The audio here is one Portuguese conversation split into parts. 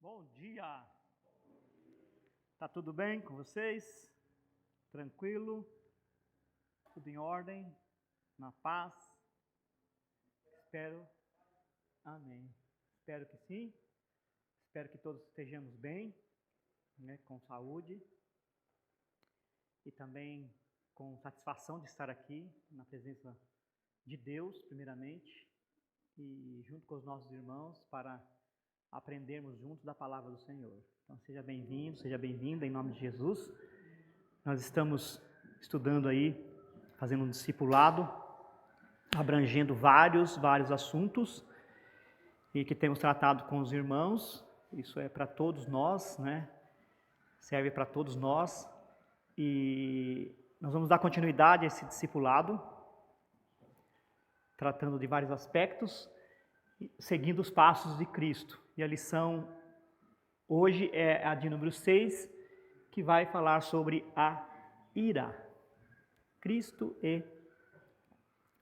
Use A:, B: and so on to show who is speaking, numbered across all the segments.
A: Bom dia! Tá tudo bem com vocês? Tranquilo? Tudo em ordem? Na paz? Espero. Amém. Espero que sim. Espero que todos estejamos bem, né, com saúde e também com satisfação de estar aqui na presença de Deus, primeiramente, e junto com os nossos irmãos para aprendermos juntos da palavra do Senhor. Então seja bem-vindo, seja bem-vinda em nome de Jesus. Nós estamos estudando aí, fazendo um discipulado, abrangendo vários assuntos e que temos tratado com os irmãos. Isso é para todos nós, né? Serve para todos nós e nós vamos dar continuidade a esse discipulado, tratando de vários aspectos, seguindo os passos de Cristo. E a lição hoje é a de número 6, que vai falar sobre a ira. Cristo e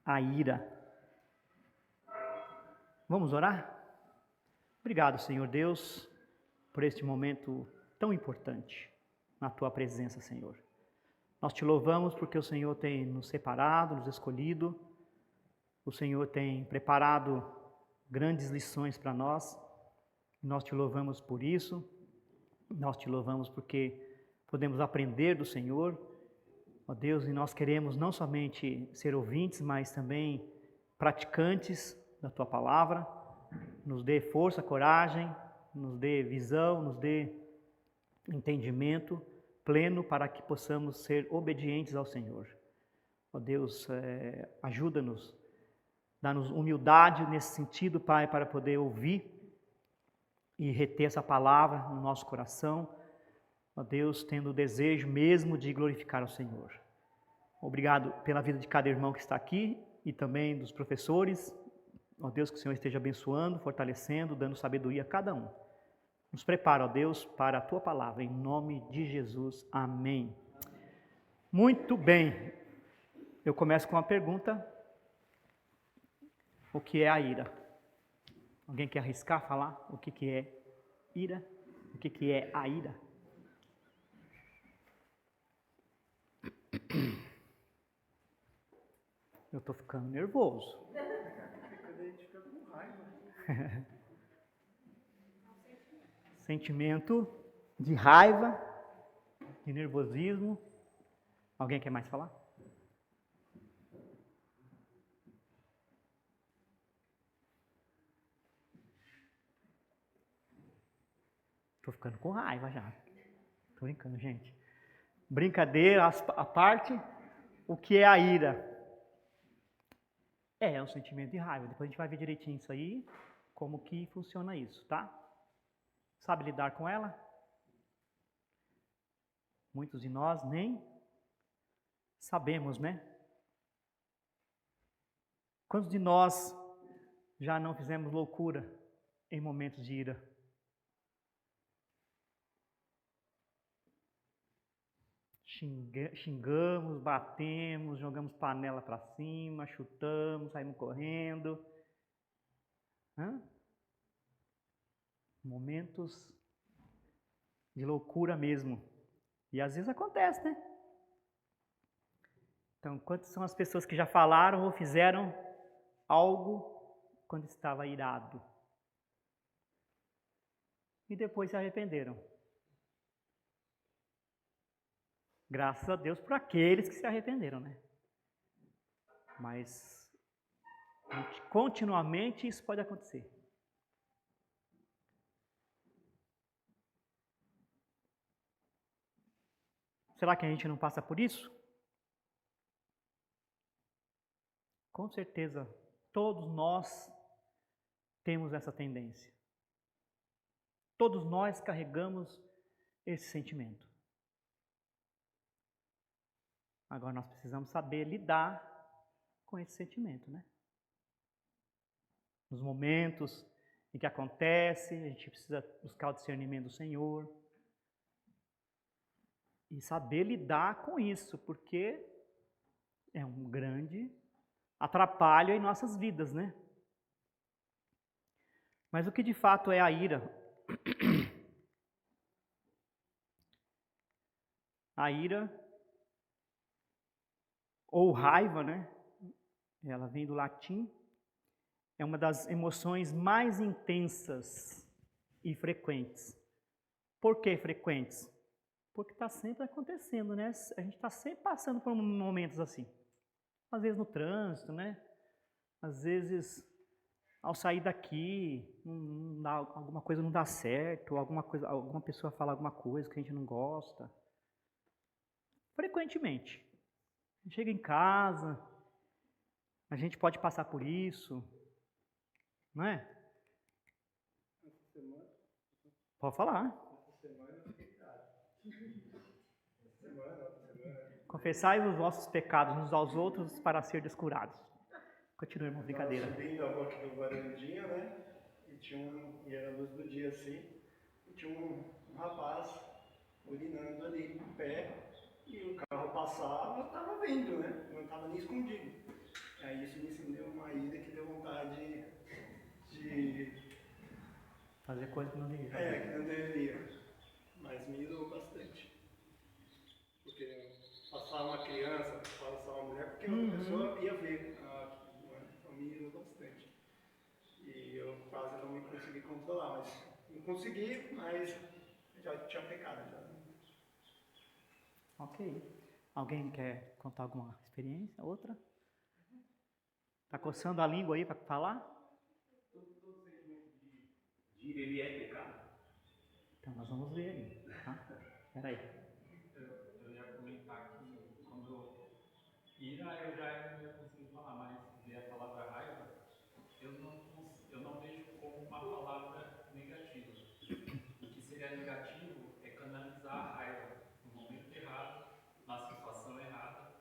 A: a ira. Vamos orar? Obrigado, Senhor Deus, por este momento tão importante na Tua presença, Senhor. Nós te louvamos porque o Senhor tem nos separado, nos escolhido. O Senhor tem preparado grandes lições para nós. Nós te louvamos por isso. Nós te louvamos porque podemos aprender do Senhor. Ó Deus, e nós queremos não somente ser ouvintes, mas também praticantes da Tua palavra. Nos dê força, coragem, nos dê visão, nos dê entendimento pleno para que possamos ser obedientes ao Senhor. Ó Deus, ajuda-nos, dá-nos humildade nesse sentido, Pai, para poder ouvir e reter essa palavra no nosso coração. Ó Deus, tendo o desejo mesmo de glorificar ao Senhor. Obrigado pela vida de cada irmão que está aqui e também dos professores. Ó Deus, que o Senhor esteja abençoando, fortalecendo, dando sabedoria a cada um. Nos prepara, ó Deus, para a Tua palavra, em nome de Jesus. Amém. Muito bem. Eu começo com uma pergunta. O que é a ira? Alguém quer arriscar falar o que é ira? O que é a ira? Eu estou ficando nervoso.
B: Quando a gente fica com raiva.
A: Sentimento de raiva, de nervosismo. Alguém quer mais falar? Estou ficando com raiva já. Estou brincando, gente. Brincadeira à parte, o que é a ira? É um sentimento de raiva. Depois a gente vai ver direitinho isso aí, como que funciona isso, tá? Sabe lidar com ela? Muitos de nós nem sabemos, né? Quantos de nós já não fizemos loucura em momentos de ira? Xingamos, batemos, jogamos panela para cima, chutamos, saímos correndo. Momentos de loucura mesmo. E às vezes acontece, né? Então, quantas são as pessoas que já falaram ou fizeram algo quando estava irado? E depois se arrependeram? Graças a Deus por aqueles que se arrependeram, né? Mas continuamente isso pode acontecer. Será que a gente não passa por isso? Com certeza, todos nós temos essa tendência. Todos nós carregamos esse sentimento. Agora nós precisamos saber lidar com esse sentimento, né? Nos momentos em que acontece, a gente precisa buscar o discernimento do Senhor e saber lidar com isso, porque é um grande atrapalho em nossas vidas, né? Mas o que de fato é a ira? A ira, ou raiva, né? Ela vem do latim. É uma das emoções mais intensas e frequentes. Por que frequentes? Porque está sempre acontecendo, né? A gente está sempre passando por momentos assim. Às vezes no trânsito, né? Às vezes ao sair daqui, alguma coisa não dá certo, alguma pessoa fala alguma coisa que a gente não gosta. Frequentemente. A gente chega em casa, a gente pode passar por isso, não é?
B: Essa semana,
A: Pode falar.
B: essa semana, essa semana.
A: Confessai os vossos pecados uns aos outros para ser descurados. Continua, irmão, brincadeira.
B: Tava subindo a rua aqui do Varandinha, né? E era a luz do dia assim. E tinha um rapaz urinando ali em pé. E o carro passava, eu tava vendo, né? Não tava nem escondido. Aí isso me acendeu uma ira que deu vontade de.
A: Fazer coisa que não devia.
B: Que não deveria. Mas me irou bastante. Porque passar uma criança, passar uma mulher, porque outra pessoa ia ver. Me irou bastante. E eu quase não me consegui controlar, mas não consegui, mas já tinha pecado. Já.
A: Ok. Alguém quer contar alguma experiência? Outra? Tá coçando a língua aí para falar?
C: Todo sentimento de ira, ele é pecado?
A: Então nós vamos ver aí, tá? Peraí.
C: Eu ia comentar que quando ira eu já não ia conseguir falar, mas ver a palavra raiva, eu não vejo como uma palavra negativa. O que seria negativo é canalizar a raiva no momento errado, na situação errada,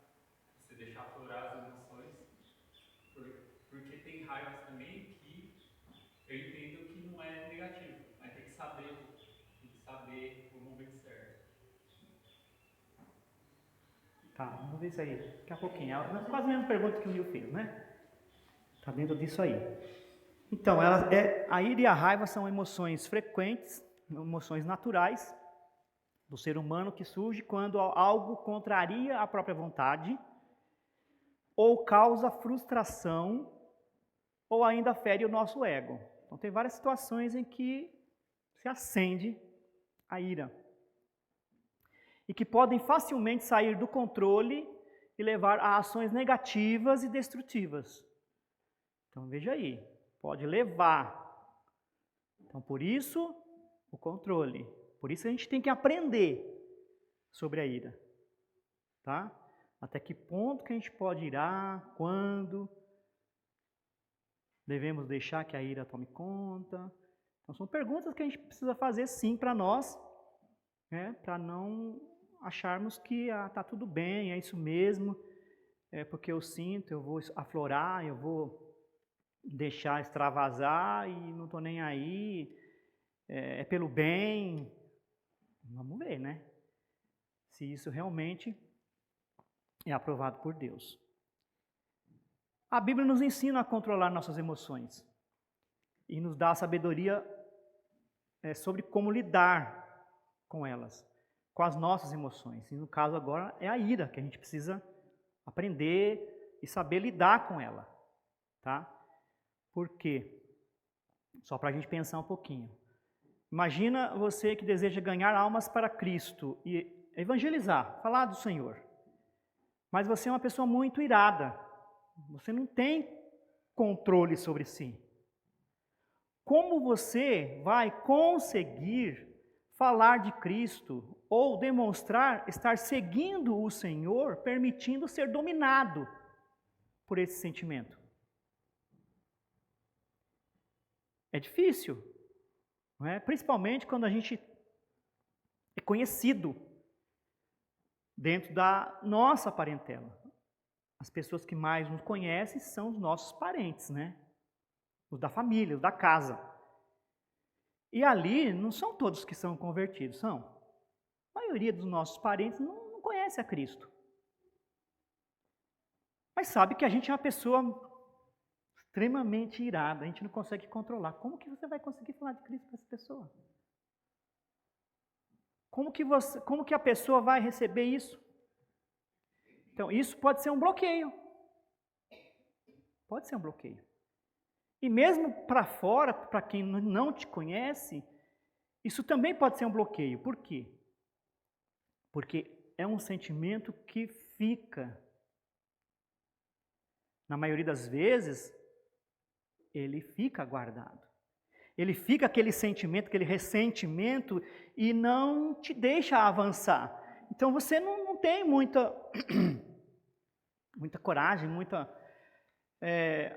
C: você deixar aflorar as emoções, porque tem raivas também que eu entendo que não é negativo, mas tem que saber o momento certo.
A: Tá, vamos ver isso aí daqui a pouquinho. É quase a mesma pergunta que o Nil fez, né? Tá dentro disso aí. Então, a ira e a raiva são emoções frequentes, emoções naturais do ser humano que surge quando algo contraria a própria vontade ou causa frustração ou ainda fere o nosso ego. Então, tem várias situações em que se acende a ira e que podem facilmente sair do controle e levar a ações negativas e destrutivas. Então, veja aí, pode levar. Então, por isso, o controle. Por isso a gente tem que aprender sobre a ira. Tá? Até que ponto que a gente pode irar, quando devemos deixar que a ira tome conta. Então, são perguntas que a gente precisa fazer sim para nós, né? Para não acharmos que tá tudo bem, é isso mesmo, é porque eu sinto, eu vou aflorar, eu vou deixar extravasar e não estou nem aí, é pelo bem. Vamos ver, né? Se isso realmente é aprovado por Deus. A Bíblia nos ensina a controlar nossas emoções e nos dá a sabedoria sobre como lidar com elas, com as nossas emoções. E no caso agora é a ira, que a gente precisa aprender e saber lidar com ela. Tá? Por quê? Só para a gente pensar um pouquinho. Imagina você que deseja ganhar almas para Cristo e evangelizar, falar do Senhor. Mas você é uma pessoa muito irada. Você não tem controle sobre si. Como você vai conseguir falar de Cristo ou demonstrar estar seguindo o Senhor, permitindo ser dominado por esse sentimento? É difícil, não é? Principalmente quando a gente é conhecido dentro da nossa parentela. As pessoas que mais nos conhecem são os nossos parentes, né? Os da família, os da casa. E ali não são todos que são convertidos, são. A maioria dos nossos parentes não conhece a Cristo. Mas sabe que a gente é uma pessoa extremamente irada, a gente não consegue controlar. Como que você vai conseguir falar de Cristo para essa pessoa? como que a pessoa vai receber isso? Então, isso pode ser um bloqueio. Pode ser um bloqueio. E mesmo para fora, para quem não te conhece, isso também pode ser um bloqueio. Por quê? Porque é um sentimento que fica. Na maioria das vezes, ele fica guardado. Ele fica aquele sentimento, aquele ressentimento e não te deixa avançar. Então você não tem muita coragem, muita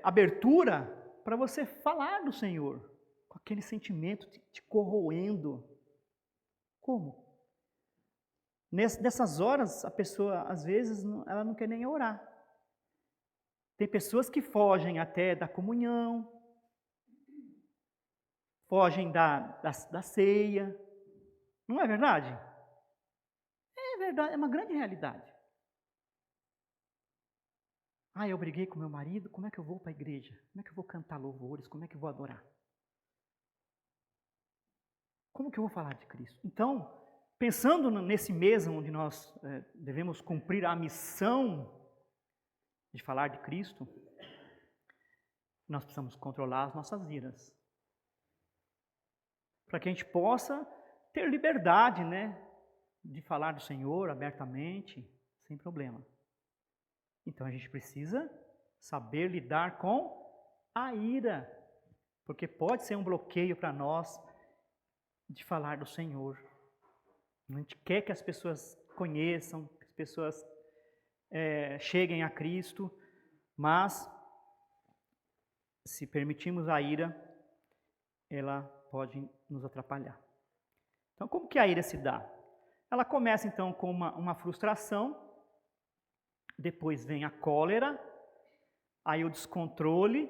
A: abertura para você falar do Senhor, com aquele sentimento te corroendo. Como? Nessas horas, a pessoa, às vezes, ela não quer nem orar. Tem pessoas que fogem até da comunhão, fogem da ceia. Não é verdade? É verdade, é uma grande realidade. Eu briguei com meu marido, como é que eu vou para a igreja? Como é que eu vou cantar louvores? Como é que eu vou adorar? Como que eu vou falar de Cristo? Então, pensando nesse mês onde nós devemos cumprir a missão de falar de Cristo, nós precisamos controlar as nossas iras. Para que a gente possa ter liberdade, né, de falar do Senhor abertamente, sem problema. Então a gente precisa saber lidar com a ira, porque pode ser um bloqueio para nós de falar do Senhor. A gente quer que as pessoas conheçam, que as pessoas cheguem a Cristo, mas se permitirmos a ira, ela pode nos atrapalhar. Então, como que a ira se dá? Ela começa então com uma frustração, depois vem a cólera, aí o descontrole,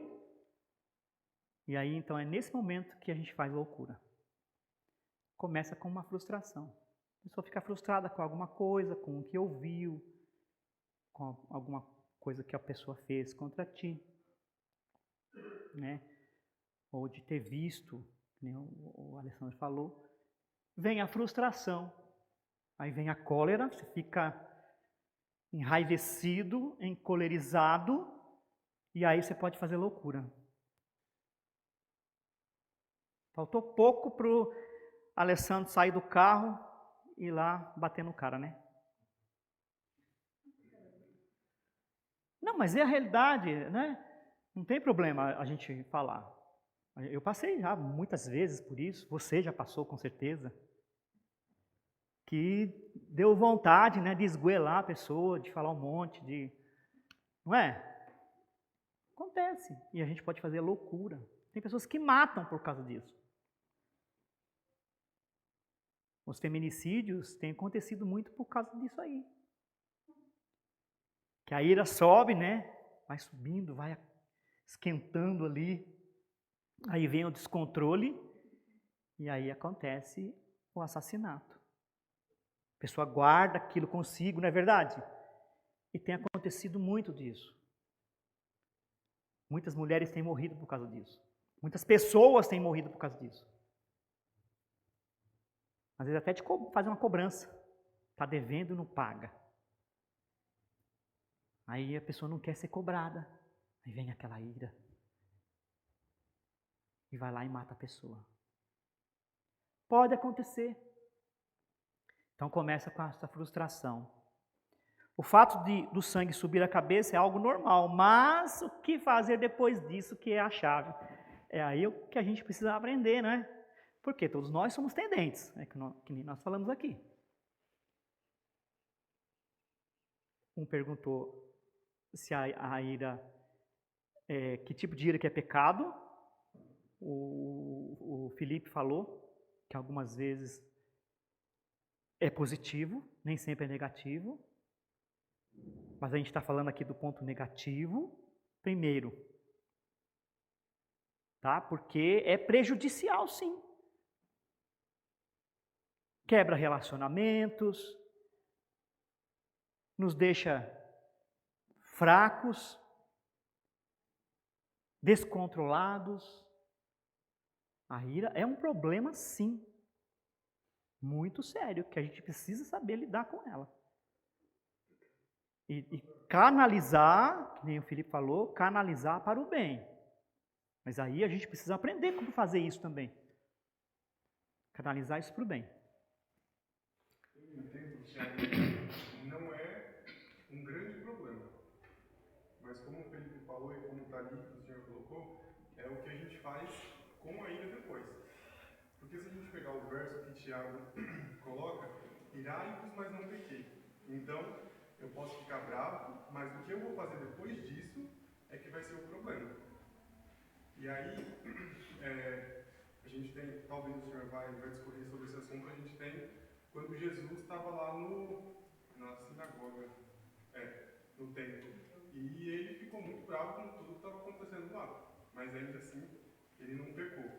A: e aí então é nesse momento que a gente faz loucura. Começa com uma frustração. A pessoa fica frustrada com alguma coisa, com o que ouviu, com alguma coisa que a pessoa fez contra ti, né? Ou de ter visto, né, o Alessandro falou. Vem a frustração, aí vem a cólera, você fica enraivecido, encolerizado, e aí você pode fazer loucura. Faltou pouco para o Alessandro sair do carro e ir lá bater no cara, né? Não, mas é a realidade, né? Não tem problema a gente falar. Eu passei já muitas vezes por isso, você já passou com certeza. Que deu vontade, né, de esgoelar a pessoa, de falar um monte, não é? Acontece, e a gente pode fazer loucura. Tem pessoas que matam por causa disso. Os feminicídios têm acontecido muito por causa disso aí. Que a ira sobe, né, vai subindo, vai esquentando ali, aí vem o descontrole, e aí acontece o assassinato. A pessoa guarda aquilo consigo, não é verdade? E tem acontecido muito disso. Muitas mulheres têm morrido por causa disso. Muitas pessoas têm morrido por causa disso. Às vezes até de fazer uma cobrança. Está devendo e não paga. Aí a pessoa não quer ser cobrada. Aí vem aquela ira. E vai lá e mata a pessoa. Pode acontecer. Então começa com essa frustração. O fato do sangue subir a cabeça é algo normal, mas o que fazer depois disso que é a chave? É aí o que a gente precisa aprender, não é? Porque todos nós somos tendentes, que nem nós falamos aqui. Um perguntou se a ira, que tipo de ira que é pecado. O Felipe falou que algumas vezes é positivo, nem sempre é negativo. Mas a gente está falando aqui do ponto negativo, primeiro. Tá? Porque é prejudicial, sim. Quebra relacionamentos, nos deixa fracos, descontrolados. A ira é um problema, sim. muito sério, que a gente precisa saber lidar com ela. E canalizar, que nem o Felipe falou, canalizar para o bem. Mas aí a gente precisa aprender como fazer isso também. Canalizar isso para o bem.
D: Eu entendo que a ira não é um grande problema. Mas como o Felipe falou e como está ali, o senhor colocou, é o que a gente faz com a ira depois. Porque se a gente pegar o verso que Tiago coloca, irai-vos, mas não pequei. Então, eu posso ficar bravo, mas o que eu vou fazer depois disso é que vai ser o problema. E aí, a gente tem, talvez o senhor vai discorrer sobre esse assunto, a gente tem quando Jesus estava lá na sinagoga, no templo. E ele ficou muito bravo com tudo que estava acontecendo lá. Mas ainda assim, ele não pecou.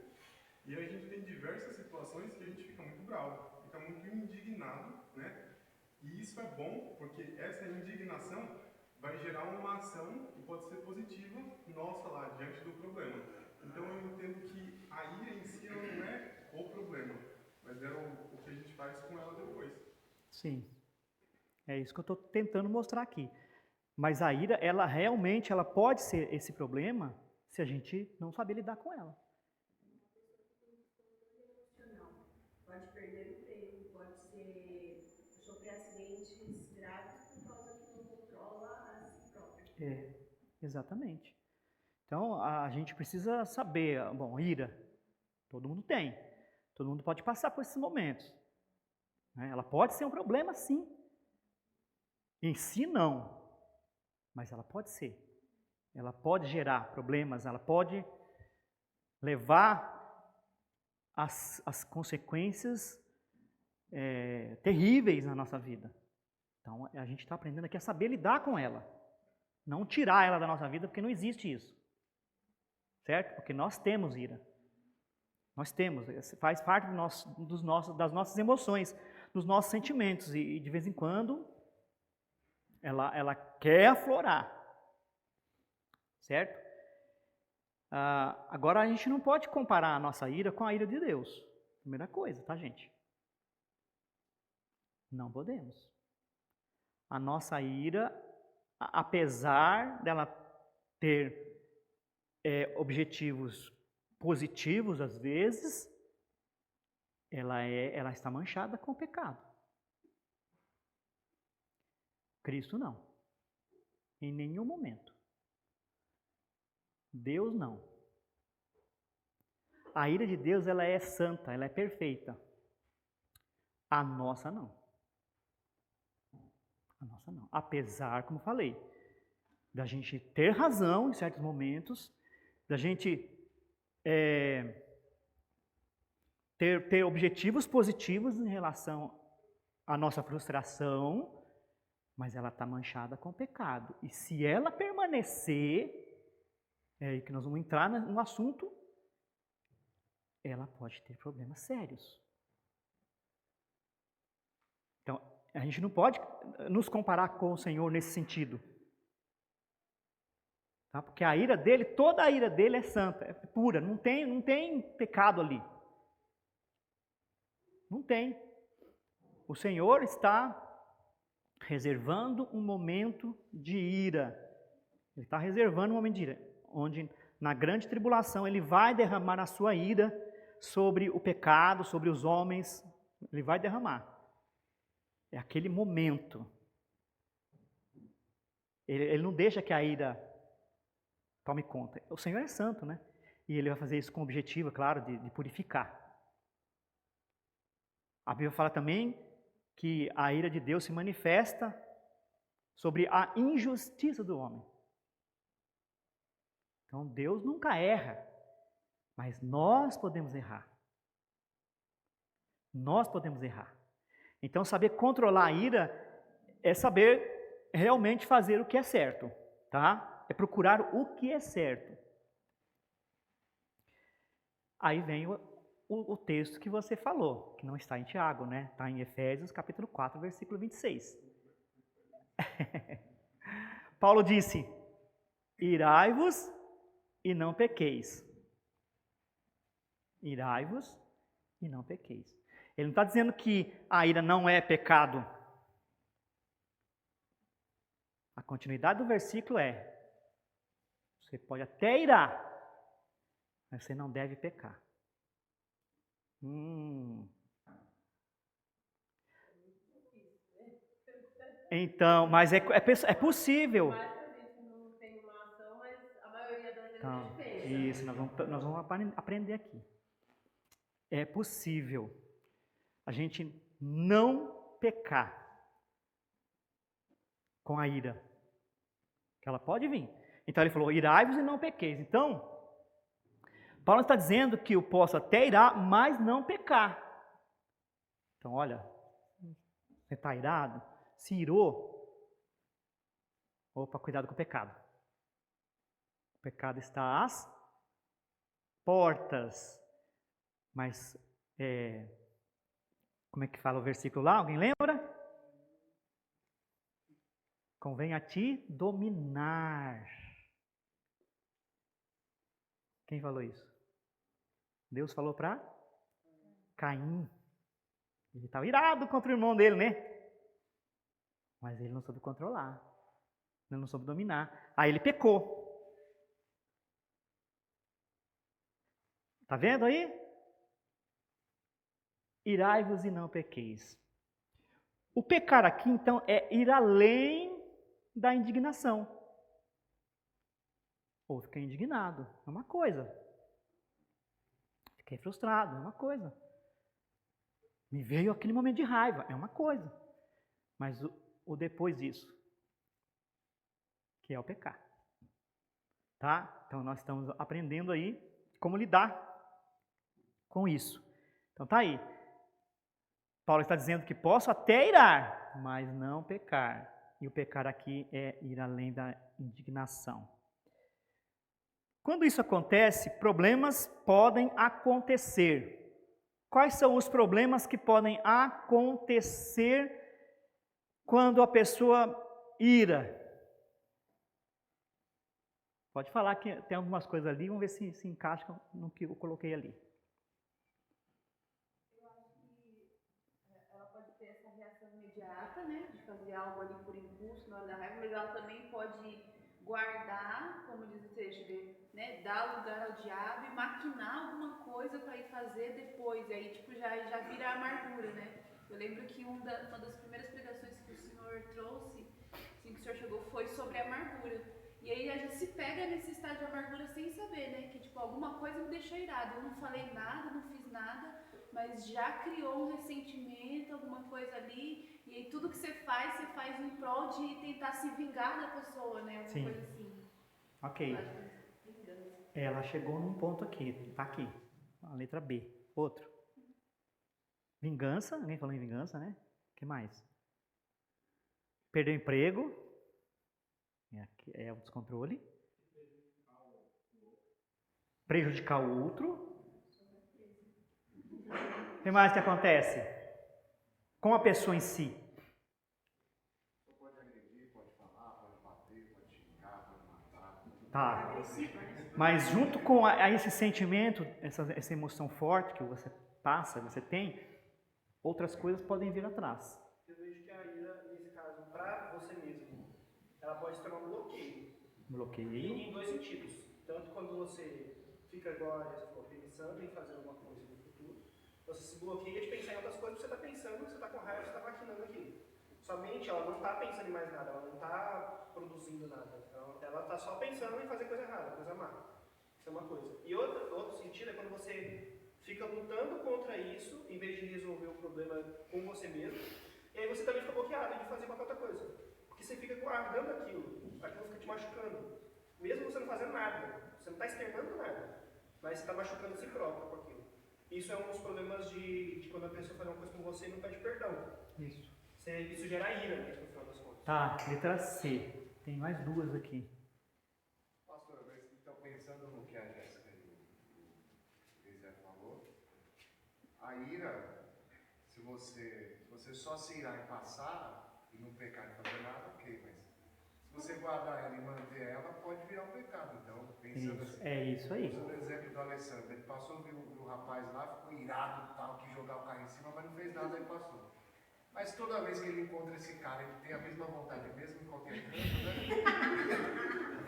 D: E a gente tem diversas situações que a gente fica muito bravo, fica muito indignado, né? E isso é bom, porque essa indignação vai gerar uma ação que pode ser positiva nossa lá, diante do problema. Então eu entendo que a ira em si ela não é o problema, mas é o que a gente faz com ela depois.
A: Sim. É isso que eu estou tentando mostrar aqui. Mas a ira, ela realmente ela pode ser esse problema se a gente não saber lidar com ela.
E: Pode perder o emprego, pode sofrer acidentes graves por causa que não controla a si próprio.
A: Exatamente. Então, a gente precisa saber, bom, ira, todo mundo tem. Todo mundo pode passar por esses momentos. Né? Ela pode ser um problema, sim. Em si, não. Mas ela pode ser. Ela pode gerar problemas, ela pode levar as consequências terríveis na nossa vida. Então, a gente está aprendendo aqui a saber lidar com ela. Não tirar ela da nossa vida, porque não existe isso. Certo? Porque nós temos ira. Nós temos. Faz parte das nossas emoções, dos nossos sentimentos. E de vez em quando, ela quer aflorar. Certo? Agora, a gente não pode comparar a nossa ira com a ira de Deus. Primeira coisa, tá, gente? Não podemos. A nossa ira, apesar dela ter objetivos positivos, às vezes, ela está manchada com o pecado. Cristo não. Em nenhum momento. Deus não. A ira de Deus, ela é santa, ela é perfeita. A nossa não. A nossa não. Apesar, como falei, da gente ter razão em certos momentos, da gente ter objetivos positivos em relação à nossa frustração, mas ela está manchada com o pecado. E se ela permanecer, é aí que nós vamos entrar no assunto, ela pode ter problemas sérios. Então, a gente não pode nos comparar com o Senhor nesse sentido. Tá? Porque a ira dele, toda a ira dele é santa, é pura, não tem pecado ali. Não tem. O Senhor está reservando um momento de ira. Ele está reservando um momento de ira, onde na grande tribulação ele vai derramar a sua ira sobre o pecado, sobre os homens. Ele vai derramar. É aquele momento. Ele não deixa que a ira tome conta. O Senhor é santo, né? E ele vai fazer isso com o objetivo, claro, de purificar. A Bíblia fala também que a ira de Deus se manifesta sobre a injustiça do homem. Então, Deus nunca erra, mas nós podemos errar. Nós podemos errar. Então, saber controlar a ira é saber realmente fazer o que é certo, tá? É procurar o que é certo. Aí vem o texto que você falou, que não está em Tiago, né? Está em Efésios, capítulo 4, versículo 26. Paulo disse, irai-vos e não pequeis. Irai-vos e não pequeis. Ele não está dizendo que a ira não é pecado. A continuidade do versículo é: você pode até irar, mas você não deve pecar. Então, mas é possível.
E: Mas a gente não tem uma ação, mas a maioria das vezes
A: Então,
E: a gente pensa.
A: isso, nós vamos aprender aqui. É possível a gente não pecar com a ira. Que ela pode vir. Então ele falou, irai-vos e não pequeis. Então, Paulo está dizendo que eu posso até irar, mas não pecar. Então, olha, você está irado? Se irou, opa, cuidado com o pecado. O pecado está às portas. Mas, como é que fala o versículo lá? Alguém lembra? Convém a ti dominar. Quem falou isso? Deus falou para Caim. Ele estava irado contra o irmão dele, né? Mas ele não soube controlar. Ele não soube dominar. Aí ele pecou. Tá vendo aí? Irai-vos e não pequeis. O pecar aqui, então, é ir além da indignação. Ou ficar indignado, é uma coisa. Fiquei frustrado, é uma coisa. Me veio aquele momento de raiva, é uma coisa. Mas o depois disso, que é o pecar. Tá? Então nós estamos aprendendo aí como lidar com isso. Então tá aí. Paulo está dizendo que posso até irar, mas não pecar. E o pecar aqui é ir além da indignação. Quando isso acontece, problemas podem acontecer. Quais são os problemas que podem acontecer quando a pessoa ira? Pode falar que tem algumas coisas ali, vamos ver se encaixa no que eu coloquei ali.
E: Eu acho que ela pode ter essa reação imediata, né, de fazer algo ali por impulso na hora da raiva, mas ela também pode guardar, como diz o texto, né, dar lugar ao diabo e maquinar alguma coisa para ir fazer depois, e aí tipo já vira amargura, né? Eu lembro que uma das primeiras pregações que o Senhor trouxe, assim, que o Senhor chegou, foi sobre a amargura. E aí a gente se pega nesse estado de amargura sem saber, né? Que tipo, alguma coisa me deixou irado. Eu não falei nada, não fiz nada, mas já criou um ressentimento, alguma coisa ali. E aí tudo que você faz em prol de tentar se vingar da pessoa, né? Alguma coisa assim.
A: Ok. Ela chegou num ponto aqui, tá aqui. A letra B. Outro. Vingança, alguém falou em vingança, né? O que mais? Perder o emprego. É o descontrole. Prejudicar o outro. O que mais que acontece? Com a pessoa em si.
F: Pode agredir, pode falar, pode bater, pode xingar, pode matar.
A: Tá. Mas junto com esse sentimento, essa emoção forte que você passa, você tem, outras coisas podem vir atrás.
B: Eu vejo que a ira, nesse caso, para você mesmo, ela pode se tornar um bloqueio.
A: Bloqueio.
B: Em dois sentidos. Tanto quando você fica igual a ficou pensando em fazer alguma coisa no futuro, você se bloqueia de pensar em outras coisas que você está pensando, você está com raiva, você está maquinando aquilo. Sua mente, ela não está pensando em mais nada, ela não está produzindo nada. Ela está só pensando em fazer coisa errada, coisa má. Isso é uma coisa. E outro sentido é quando você fica lutando contra isso, em vez de resolver o problema com você mesmo, e aí você também fica bloqueado de fazer qualquer outra coisa. Porque você fica guardando aquilo fica te machucando. Mesmo você não fazendo nada, você não está externando nada, mas você está machucando si próprio com aquilo. Isso é um dos problemas de quando a pessoa faz uma coisa com você e não pede perdão.
A: Isso.
B: Isso gera ira mesmo, no final das contas.
A: Tá, letra C. Tem mais duas aqui.
F: Pastor, então pensando no que a Jéssica e o Zé falou, a ira, se você só se irar e passar e não pecar e fazer nada, ok, mas Se você guardar ela e manter ela, pode virar um pecado. Então, pensando
A: Isso,
F: assim.
A: é isso aí.
F: Usando o exemplo do Alessandro, ele passou, viu o rapaz lá, ficou irado, tal, que jogar o carro em cima, mas não fez nada, aí passou. Mas toda vez que ele encontra esse cara, ele tem a mesma vontade, mesmo em qualquer canto, né?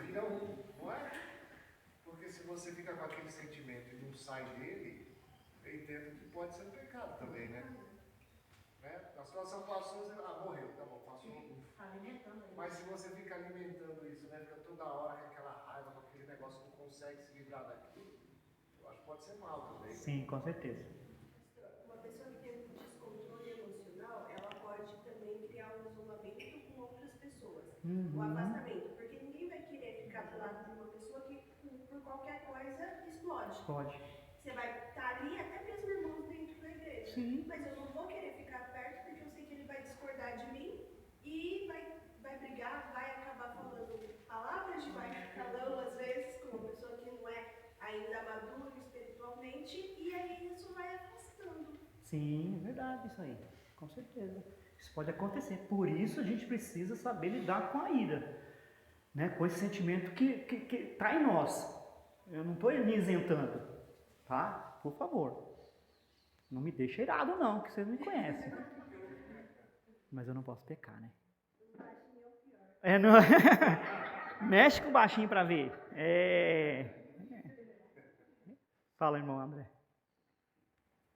F: Vira não é? Porque se você fica com aquele sentimento e não sai dele, eu entendo que pode ser um pecado também, né? A situação passou, você morreu, tá bom, passou. Mas se você fica alimentando isso, né? Fica toda hora com aquela raiva, com aquele negócio, não consegue se livrar daquilo, eu acho que pode ser mal também.
A: Sim, com certeza.
G: Uma pessoa que tem um descontrole emocional, ela pode também criar um isolamento com outras pessoas. O afastamento, porque ninguém vai querer ficar do lado de uma pessoa que, por qualquer coisa, explode.
A: Pode.
G: Você vai estar ali, até mesmo irmãos dentro da igreja.
A: Sim.
G: Mas eu não vou querer ficar perto, porque eu sei que ele vai discordar de mim e vai brigar, vai acabar falando palavras de baixo calão, às vezes, com uma pessoa que não é ainda madura espiritualmente, e aí isso vai afastando.
A: Sim, é verdade isso aí. Com certeza. Isso pode acontecer. Por isso a gente precisa saber lidar com a ira. Né? Com esse sentimento que está em nós. Eu não estou me isentando. Tá? Por favor. Não me deixa irado não, que vocês me conhecem. Mas eu não posso pecar, né? Não... Mexe com o baixinho para ver. Fala, irmão André.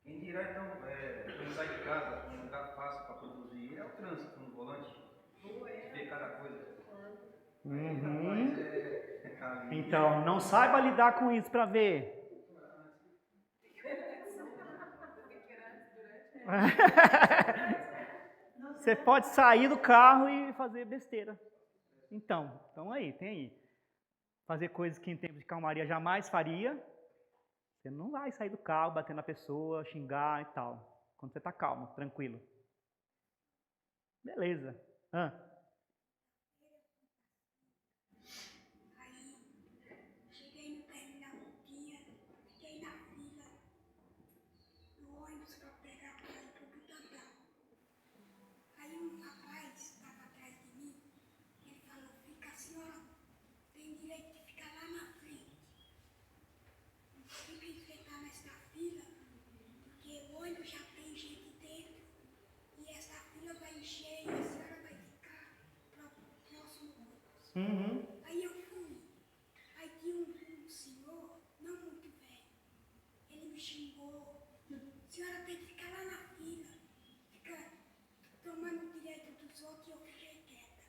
H: Quem dirá então, quando sai de casa, um lugar fácil para produzir é o trânsito no volante. Ver cada coisa.
A: Então, não saiba lidar com isso para ver. Você pode sair do carro e fazer besteira. Então aí, tem aí. Fazer coisas que em tempos de calmaria jamais faria. Você não vai sair do carro, bater na pessoa, xingar e tal. Quando você está calmo, tranquilo. Beleza.
I: Cheguei no terminal do dia, fiquei na fila do ônibus para pegar para ir para o Butantã. Aí um rapaz estava atrás de mim, ele falou, a senhora tem direito de ficar lá na frente. Não fica enfrentar nessa fila, porque o ônibus já tem gente dentro e essa fila vai encher e a senhora vai ficar para o próximo ônibus. Aí eu fui. Aí tinha um senhor, não muito velho, ele me xingou. A senhora tem que ficar lá na fila, fica tomando o direito dos outros e eu fiquei quieta.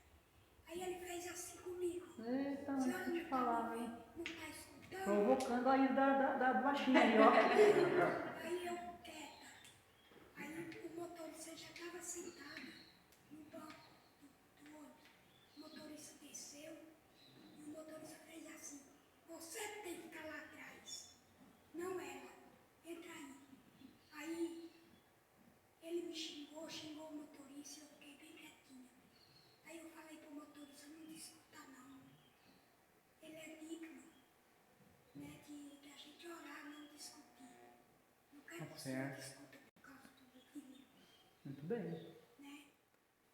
I: Aí ele fez assim comigo.
A: Eita,
I: A senhora
A: deixa eu te
I: não
A: falar,
I: tá,
A: hein?
I: não tá escutando?
A: Provocando a ira da baixinha aí, ó.
I: Aí eu quieta. Aí o motorista já estava sentado no banco do ônibus. O motorista desceu e o motorista fez assim. Você tem que ficar lá atrás. Não ela. Entra aí. Aí ele me xingou o motorista e eu fiquei bem quietinha. Aí eu falei pro motorista, não discuta não. Ele é digno, né, de a gente orar, não discutir. Não quero que você discuta por causa do filho,
A: Muito bem.
I: né?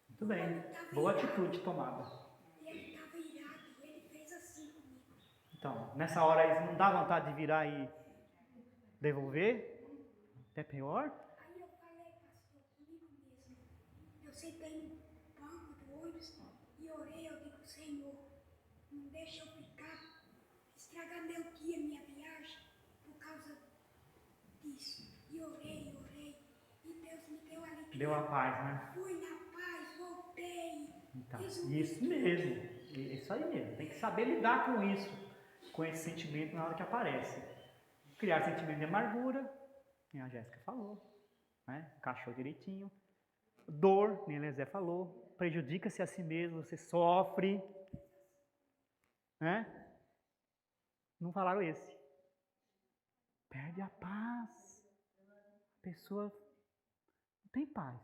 A: Muito bem. Boa atitude tomada.
I: E ele estava irado, ele fez assim comigo.
A: Então, nessa hora aí, não dá vontade de virar e devolver? Até pior?
I: Aí eu falei, pastor, comigo mesmo. Eu sentei no banco do ônibus e orei, eu digo, Senhor, não deixa eu ficar, estragar meu dia, minha viagem, por causa disso. E orei, e Deus me deu alegria.
A: Deu a paz, né?
I: Fui na paz, voltei.
A: Então,
I: Fiz um
A: isso
I: pedido.
A: mesmo. Isso aí mesmo. Tem que saber lidar com isso. Com esse sentimento na hora que aparece. Criar sentimento de amargura, nem a Jéssica falou. Né? Encaixou direitinho. Dor, nem a Lezé falou. Prejudica-se a si mesmo, você sofre. Né? Não falaram esse. Perde a paz. A pessoa não tem paz.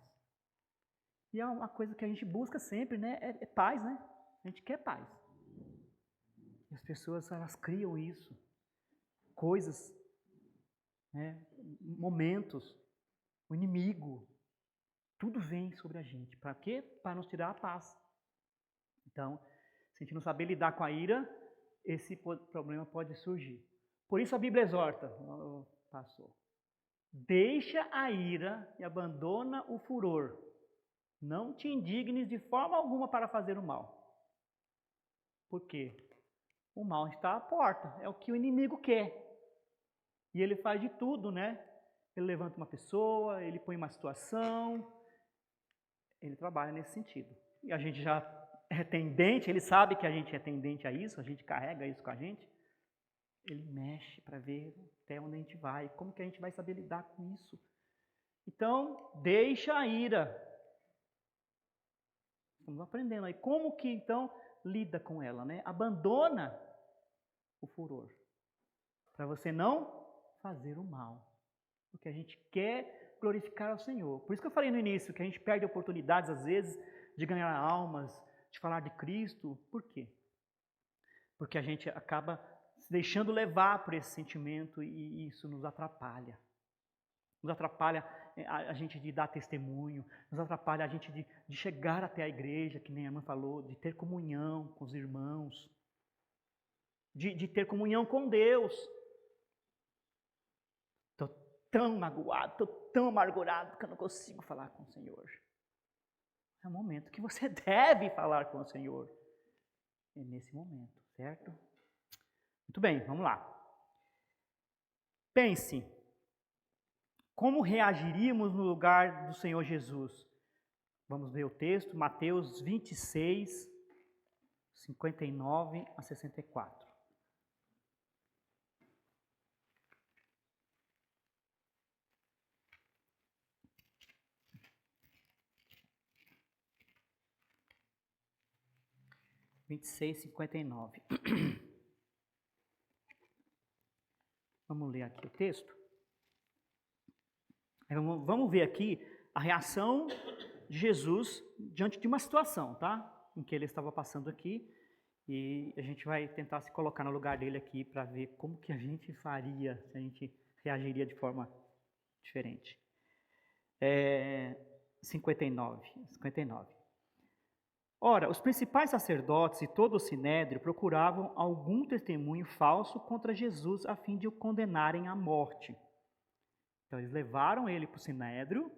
A: E é uma coisa que a gente busca sempre, né? É paz, né? A gente quer paz. E as pessoas, elas criam isso. Coisas, né? Momentos, o inimigo. Tudo vem sobre a gente. Para quê? Para nos tirar a paz. Então, Se a gente não saber lidar com a ira, esse problema pode surgir. Por isso a Bíblia exorta, passou. Deixa a ira e abandona o furor. Não te indignes de forma alguma para fazer o mal. Por quê? O mal está à porta, é o que o inimigo quer. E ele faz de tudo, né? Ele levanta uma pessoa, ele põe uma situação, ele trabalha nesse sentido. E a gente já é tendente, ele sabe que a gente é tendente a isso, a gente carrega isso com a gente. Ele mexe para ver até onde a gente vai, como que a gente vai saber lidar com isso. Então, deixa a ira. Estamos aprendendo aí. Como que, então, lida com ela, né? Abandona o furor. Para você não fazer o mal. Porque a gente quer glorificar ao Senhor. Por isso que eu falei no início, que a gente perde oportunidades, às vezes, de ganhar almas, de falar de Cristo. Por quê? Porque a gente acaba se deixando levar por esse sentimento e isso nos atrapalha. Nos atrapalha a gente de dar testemunho, nos atrapalha a gente de chegar até a igreja, que nem a irmã falou, de ter comunhão com os irmãos, de ter comunhão com Deus. Estou tão magoado, estou tão amargurado que eu não consigo falar com o Senhor. É o momento que você deve falar com o Senhor. É nesse momento, certo? Muito bem, vamos lá. Pense, como reagiríamos no lugar do Senhor Jesus? Vamos ver o texto, Mateus 26, 59 a 64. Vamos ler aqui o texto. Vamos ver aqui a reação de Jesus diante de uma situação, tá? Em que ele estava passando aqui. E a gente vai tentar se colocar no lugar dele aqui para ver como que a gente faria, se a gente reagiria de forma diferente. 59. Ora, os principais sacerdotes e todo o sinédrio procuravam algum testemunho falso contra Jesus a fim de o condenarem à morte. Então, eles levaram ele para o sinédrio,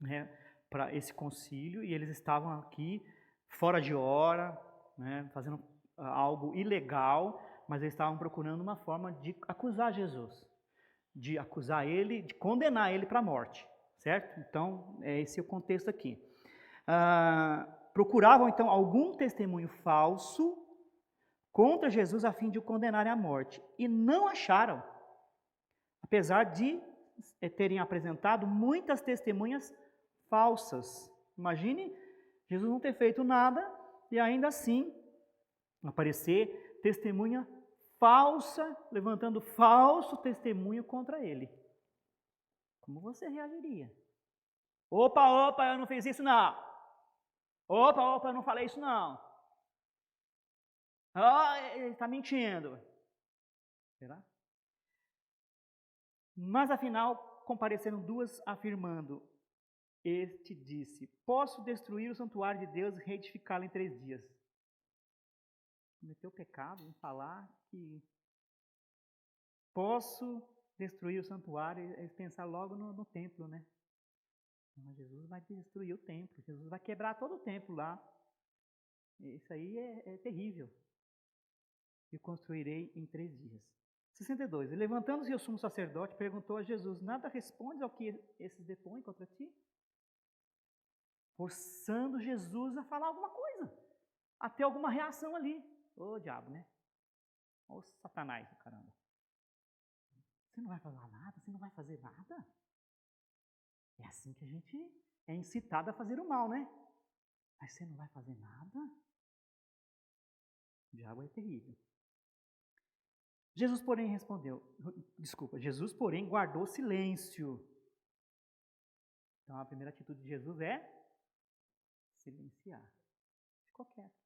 A: né, para esse concílio, e eles estavam aqui fora de hora, né, fazendo algo ilegal, mas eles estavam procurando uma forma de acusar Jesus, de acusar ele, de condenar ele para a morte, certo? Então, esse é o contexto aqui. Procuravam, então, algum testemunho falso contra Jesus a fim de o condenarem à morte. E não acharam, apesar de terem apresentado muitas testemunhas falsas. Imagine Jesus não ter feito nada e ainda assim aparecer testemunha falsa, levantando falso testemunho contra ele. Como você reagiria? Opa, eu não fiz isso não. Opa, eu não falei isso não. Ele está mentindo. Será? Mas afinal, compareceram duas afirmando. Este disse, posso destruir o santuário de Deus e reedificá-lo em 3 dias. Cometeu pecado em falar que posso destruir o santuário e pensar logo no templo, né? Mas Jesus vai destruir o templo, Jesus vai quebrar todo o templo lá. Isso aí é terrível. E construirei em 3 dias. 62. E levantando-se o sumo sacerdote, perguntou a Jesus, nada respondes ao que esses depõem contra ti? Forçando Jesus a falar alguma coisa, a ter alguma reação ali. Ô diabo, né? Ô Satanás, caramba. Você não vai falar nada? Você não vai fazer nada? É assim que a gente é incitado a fazer o mal, né? Mas você não vai fazer nada? O diabo é terrível. Jesus, porém, guardou silêncio. Então, a primeira atitude de Jesus é silenciar. Ficou quieto.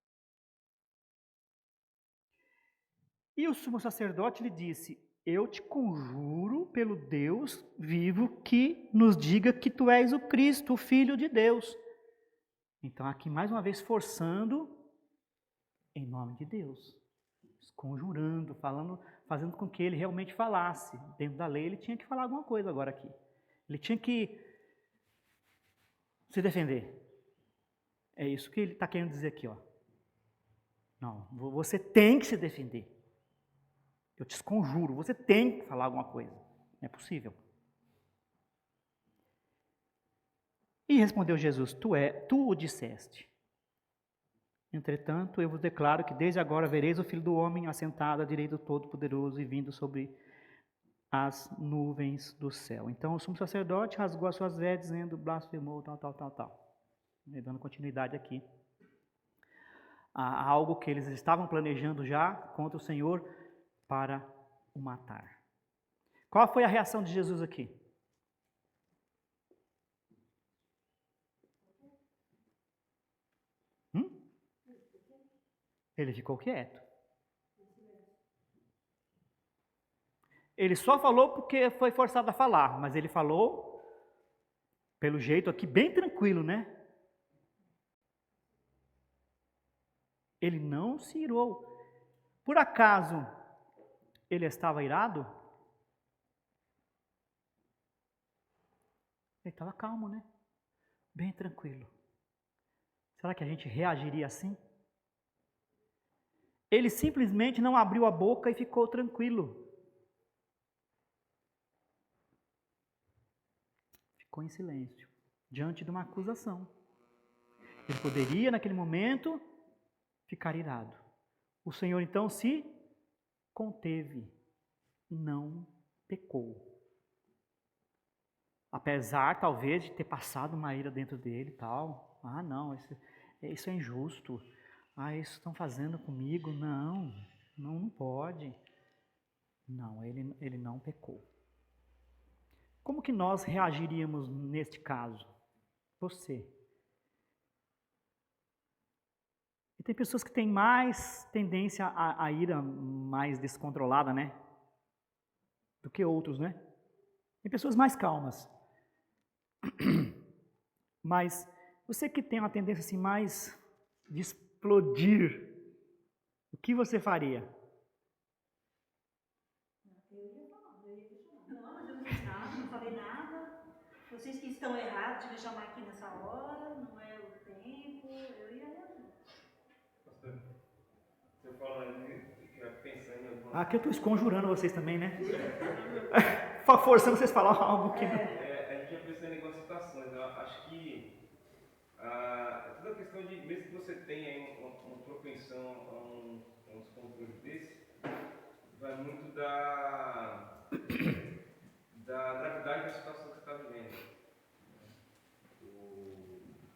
A: E o sumo sacerdote lhe disse, eu te conjuro pelo Deus vivo que nos diga que tu és o Cristo, o Filho de Deus. Então, aqui mais uma vez forçando em nome de Deus, conjurando, falando, fazendo com que ele realmente falasse. Dentro da lei, ele tinha que falar alguma coisa agora aqui. Ele tinha que se defender. É isso que ele está querendo dizer aqui, ó. Não, você tem que se defender. Eu te conjuro, você tem que falar alguma coisa. Não é possível. E respondeu Jesus, tu o disseste. Entretanto, eu vos declaro que desde agora vereis o Filho do Homem assentado à direita do Todo-Poderoso e vindo sobre as nuvens do céu. Então o sumo sacerdote rasgou as suas vestes, dizendo, blasfemou, tal. Dando continuidade aqui a algo que eles estavam planejando já contra o Senhor para o matar. Qual foi a reação de Jesus aqui? Ele ficou quieto. Ele só falou porque foi forçado a falar, mas ele falou, pelo jeito aqui, bem tranquilo, né? Ele não se irou. Por acaso, ele estava irado? Ele estava calmo, né? Bem tranquilo. Será que a gente reagiria assim? Ele simplesmente não abriu a boca e ficou tranquilo. Ficou em silêncio, diante de uma acusação. Ele poderia, naquele momento, ficar irado. O Senhor, então, se conteve, não pecou. Apesar, talvez, de ter passado uma ira dentro dele e tal. Ah, não, isso é injusto. Ah, isso estão fazendo comigo. Não pode. Não, ele não pecou. Como que nós reagiríamos neste caso? Você. E tem pessoas que têm mais tendência à ira mais descontrolada, né? Do que outros, né? Tem pessoas mais calmas. Mas você que tem uma tendência assim mais de explodir, o que você faria?
J: Eu ia questionar. Não, mas eu não fiz nada, não falei nada. Vocês que estão errados de me chamar aqui nessa hora, não é o tempo, eu ia reagir.
H: Pastor, você fala pensando em alguma
A: Aqui eu estou esconjurando vocês também, né? Forçando vocês a falar algo que não...
H: A gente já pensando em algumas situações. Eu acho que toda a questão de, mesmo que você tenha aí uma propensão a uns controles desses, vai muito da gravidade da situação que você está vivendo.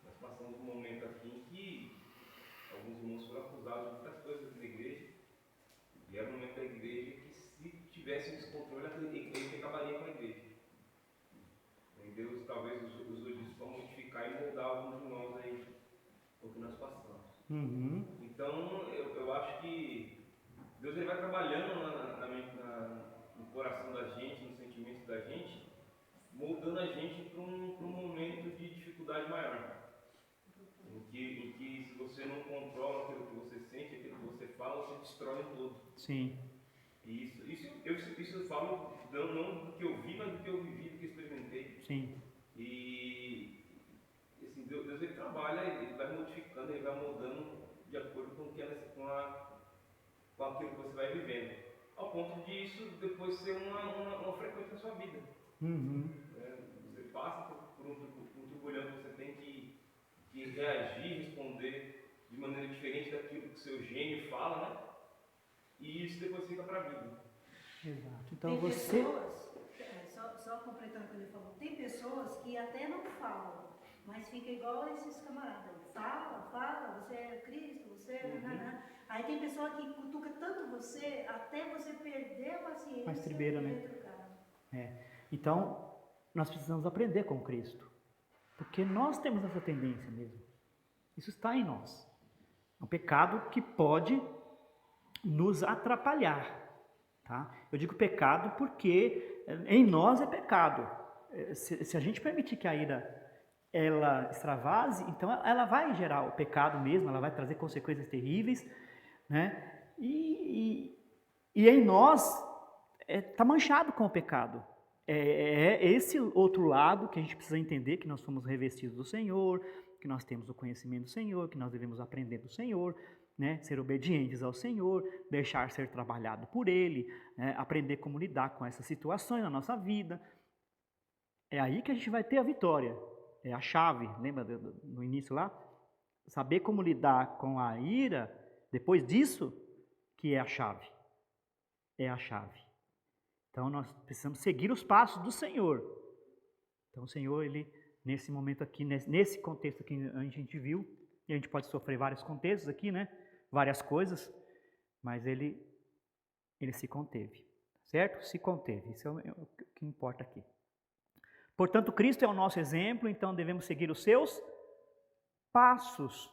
H: Nós passamos um momento aqui em que alguns irmãos foram acusados de muitas coisas na igreja, e era um momento da igreja que, se tivesse um descontrole, ele acabaria com a igreja. E Deus talvez usou disso para modificar e moldar alguns de nós aí, o que nós passamos. Então, eu acho que Deus ele vai trabalhando no coração da gente, no sentimento da gente, moldando a gente para um momento de dificuldade maior. Em que se você não controla aquilo que você sente, aquilo que você fala, você destrói todo.
A: Sim.
H: E isso eu falo não do que eu vi, mas do que eu vivi, do que eu experimentei.
A: Sim.
H: E assim, Deus ele trabalha, ele vai modificando, ele vai moldando de acordo com aquilo que você vai vivendo. Ao ponto de isso depois ser uma frequência na sua vida. Você passa por um turbulhão que você tem que reagir, responder de maneira diferente daquilo que o seu gênio fala, né? E isso depois fica para a vida.
A: Exato. Então
J: tem
A: você...
J: pessoas, só completando o que ele falou, tem pessoas que até não falam, mas fica igual esses camaradas. Fala, você é Cristo, você é... Aí tem pessoa que cutuca tanto você, até você perder a paciência.
A: Mais tribeira, né? Então, nós precisamos aprender com Cristo. Porque nós temos essa tendência mesmo. Isso está em nós. É um pecado que pode nos atrapalhar. Tá? Eu digo pecado porque em nós é pecado. Se a gente permitir que a ira ela extravase, então ela vai gerar o pecado mesmo, ela vai trazer consequências terríveis, né? E em nós está manchado com o pecado. É esse outro lado que a gente precisa entender, que nós somos revestidos do Senhor, que nós temos o conhecimento do Senhor, que nós devemos aprender do Senhor, né? Ser obedientes ao Senhor, deixar ser trabalhado por Ele, né? Aprender como lidar com essas situações na nossa vida. É aí que a gente vai ter a vitória. É a chave, lembra no início lá? Saber como lidar com a ira, depois disso, que é a chave. É a chave. Então nós precisamos seguir os passos do Senhor. Então o Senhor, Ele, nesse momento aqui, nesse contexto que a gente viu, e a gente pode sofrer vários contextos aqui, né? Várias coisas, mas Ele se conteve, certo? Se conteve, isso é o que importa aqui. Portanto, Cristo é o nosso exemplo, então devemos seguir os seus passos.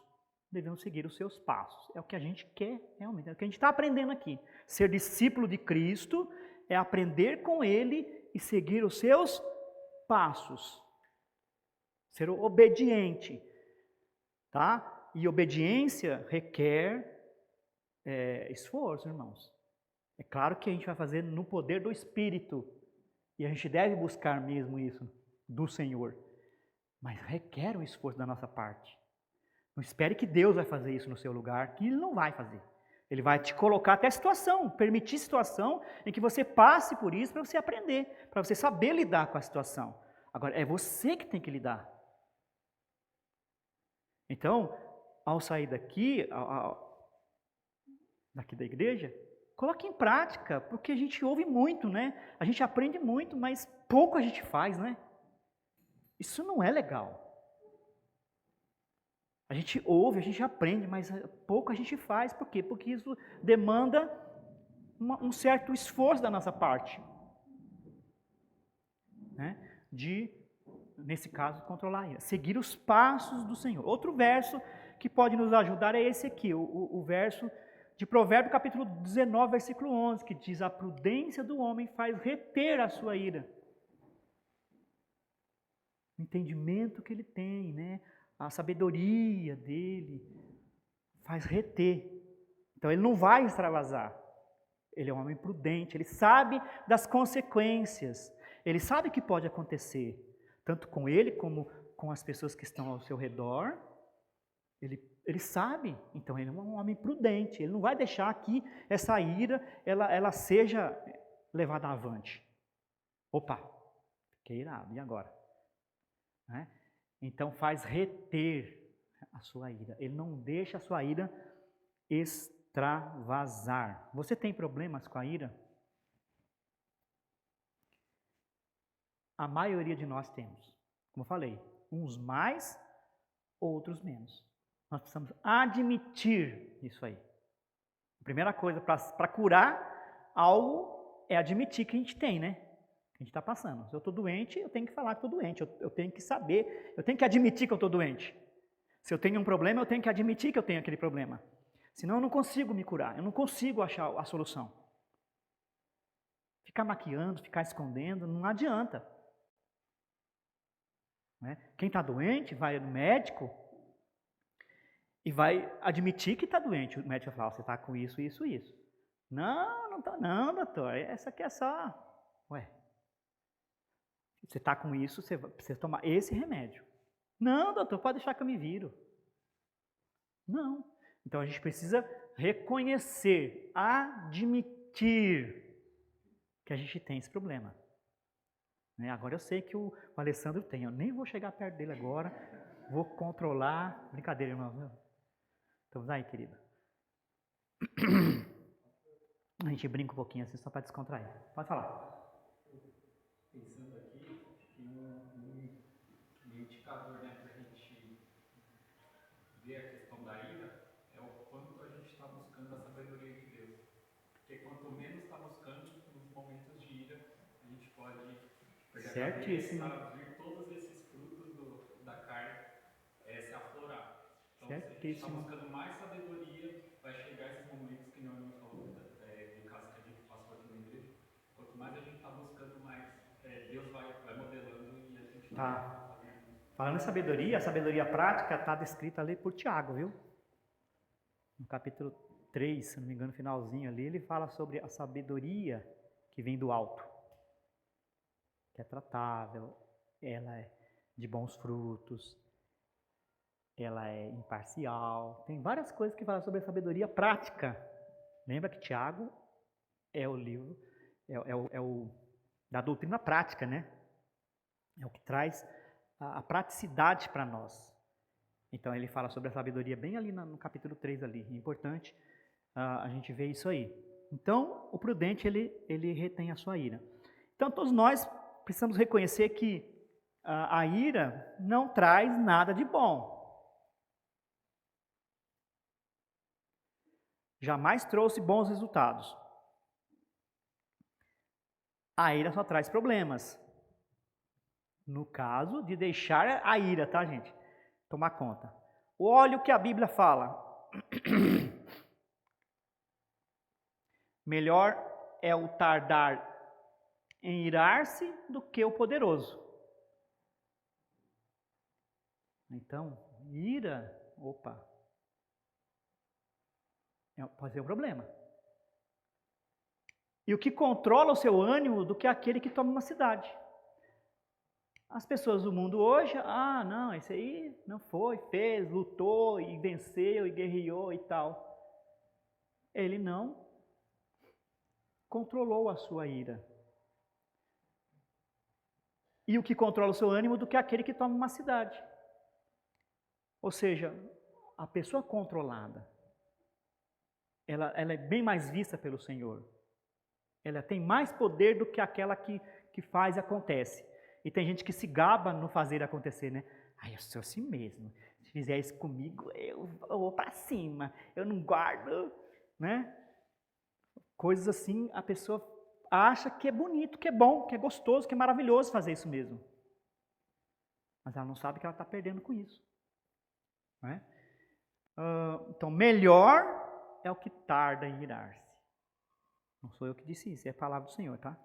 A: Devemos seguir os seus passos. É o que a gente quer realmente, é o que a gente está aprendendo aqui. Ser discípulo de Cristo é aprender com Ele e seguir os seus passos. Ser obediente, tá? E obediência requer esforço, irmãos. É claro que a gente vai fazer no poder do Espírito. E a gente deve buscar mesmo isso do Senhor. Mas requer um esforço da nossa parte. Não espere que Deus vai fazer isso no seu lugar, que Ele não vai fazer. Ele vai te colocar até situação, permitir situação em que você passe por isso para você aprender, para você saber lidar com a situação. Agora, é você que tem que lidar. Então, ao sair daqui da igreja, coloque em prática, porque a gente ouve muito, né? A gente aprende muito, mas pouco a gente faz, né? Isso não é legal. A gente ouve, a gente aprende, mas pouco a gente faz. Por quê? Porque isso demanda um certo esforço da nossa parte. Né? Nesse caso, controlar a ira. Seguir os passos do Senhor. Outro verso que pode nos ajudar é esse aqui, o verso de Provérbios, capítulo 19, versículo 11, que diz: a prudência do homem faz reter a sua ira. O entendimento que ele tem, né? A sabedoria dele faz reter. Então ele não vai extravasar. Ele é um homem prudente, ele sabe das consequências. Ele sabe o que pode acontecer, tanto com ele como com as pessoas que estão ao seu redor. Ele sabe, então ele é um homem prudente. Ele não vai deixar que essa ira ela seja levada avante. Opa, fiquei irado, e agora? Né? Então faz reter a sua ira. Ele não deixa a sua ira extravasar. Você tem problemas com a ira? A maioria de nós temos. Como eu falei, uns mais, outros menos. Nós precisamos admitir isso aí. A primeira coisa para curar algo é admitir que a gente tem, né? Que a gente está passando. Se eu estou doente, eu tenho que falar que estou doente. Eu tenho que saber, eu tenho que admitir que eu estou doente. Se eu tenho um problema, eu tenho que admitir que eu tenho aquele problema. Senão eu não consigo me curar, eu não consigo achar a solução. Ficar maquiando, ficar escondendo, não adianta. Né? Quem está doente vai no médico e vai admitir que está doente. O médico vai falar: você está com isso, isso, isso. Não estou não, doutor. Essa aqui é só... Ué, você está com isso, você precisa tomar esse remédio. Não, doutor, pode deixar que eu me viro. Não. Então a gente precisa reconhecer, admitir que a gente tem esse problema. Né? Agora eu sei que o Alessandro tem, eu nem vou chegar perto dele agora, vou controlar. Brincadeira, irmão. Então vai, querida. A gente brinca um pouquinho assim, só para descontrair. Pode falar.
C: Pensando aqui, um indicador, né, para a gente ver a questão da ira é o quanto a gente está buscando a sabedoria de Deus. Porque quanto menos está buscando, nos momentos de ira, a gente pode perder a cabeça, vir todos esses frutos da carne se aflorar. Então, se a gente está buscando mais sabedoria, vai chegar esses momentos que não falou, no caso que a gente passou aqui na igreja. Quanto mais a gente está buscando, mais Deus vai modelando e a gente vai fazendo.
A: Falando em sabedoria, a sabedoria prática está descrita ali por Tiago, viu? No capítulo 3, se não me engano, no finalzinho ali, ele fala sobre a sabedoria que vem do alto, que é tratável, ela é de bons frutos, ela é imparcial. Tem várias coisas que falam sobre a sabedoria prática. Lembra que Tiago é o livro, é o da doutrina prática, né? É o que traz a praticidade para nós. Então ele fala sobre a sabedoria bem ali no capítulo 3 ali. É importante a gente ver isso aí. Então o prudente ele retém a sua ira. Então todos nós precisamos reconhecer que a ira não traz nada de bom. Jamais trouxe bons resultados. A ira só traz problemas. No caso de deixar a ira, tá, gente? Tomar conta. Olha o que a Bíblia fala. Melhor é o tardar em irar-se do que o poderoso. Então, ira, pode ser um problema. E o que controla o seu ânimo do que aquele que toma uma cidade. As pessoas do mundo hoje, não, esse aí não foi, fez, lutou e venceu e guerreou e tal. Ele não controlou a sua ira. E o que controla o seu ânimo do que aquele que toma uma cidade. Ou seja, a pessoa controlada, ela é bem mais vista pelo Senhor. Ela tem mais poder do que aquela que faz e acontece. E tem gente que se gaba no fazer acontecer, né? Eu sou assim mesmo. Se fizer isso comigo, eu vou para cima. Eu não guardo, né? Coisas assim, a pessoa acha que é bonito, que é bom, que é gostoso, que é maravilhoso fazer isso mesmo. Mas ela não sabe que ela está perdendo com isso. Não é? Então, melhor é o que tarda em irar-se. Não sou eu que disse isso, é a palavra do Senhor, tá?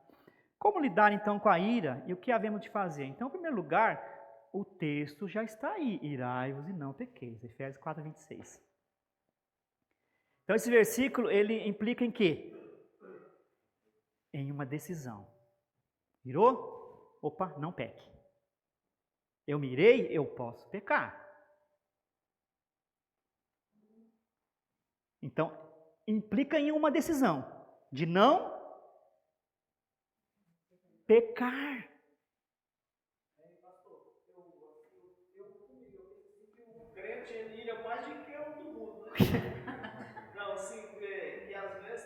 A: Como lidar então com a ira e o que havemos de fazer? Então, em primeiro lugar, o texto já está aí. Irai-vos e não pequeis. Efésios 4:26. Então, esse versículo, ele implica em quê? Em uma decisão. Irou? Não peque. Eu me irei, eu posso pecar. Então, implica em uma decisão de não pecar.
B: Pastor, o crente ele ira mais do que o do mundo, né? Não, assim, que às vezes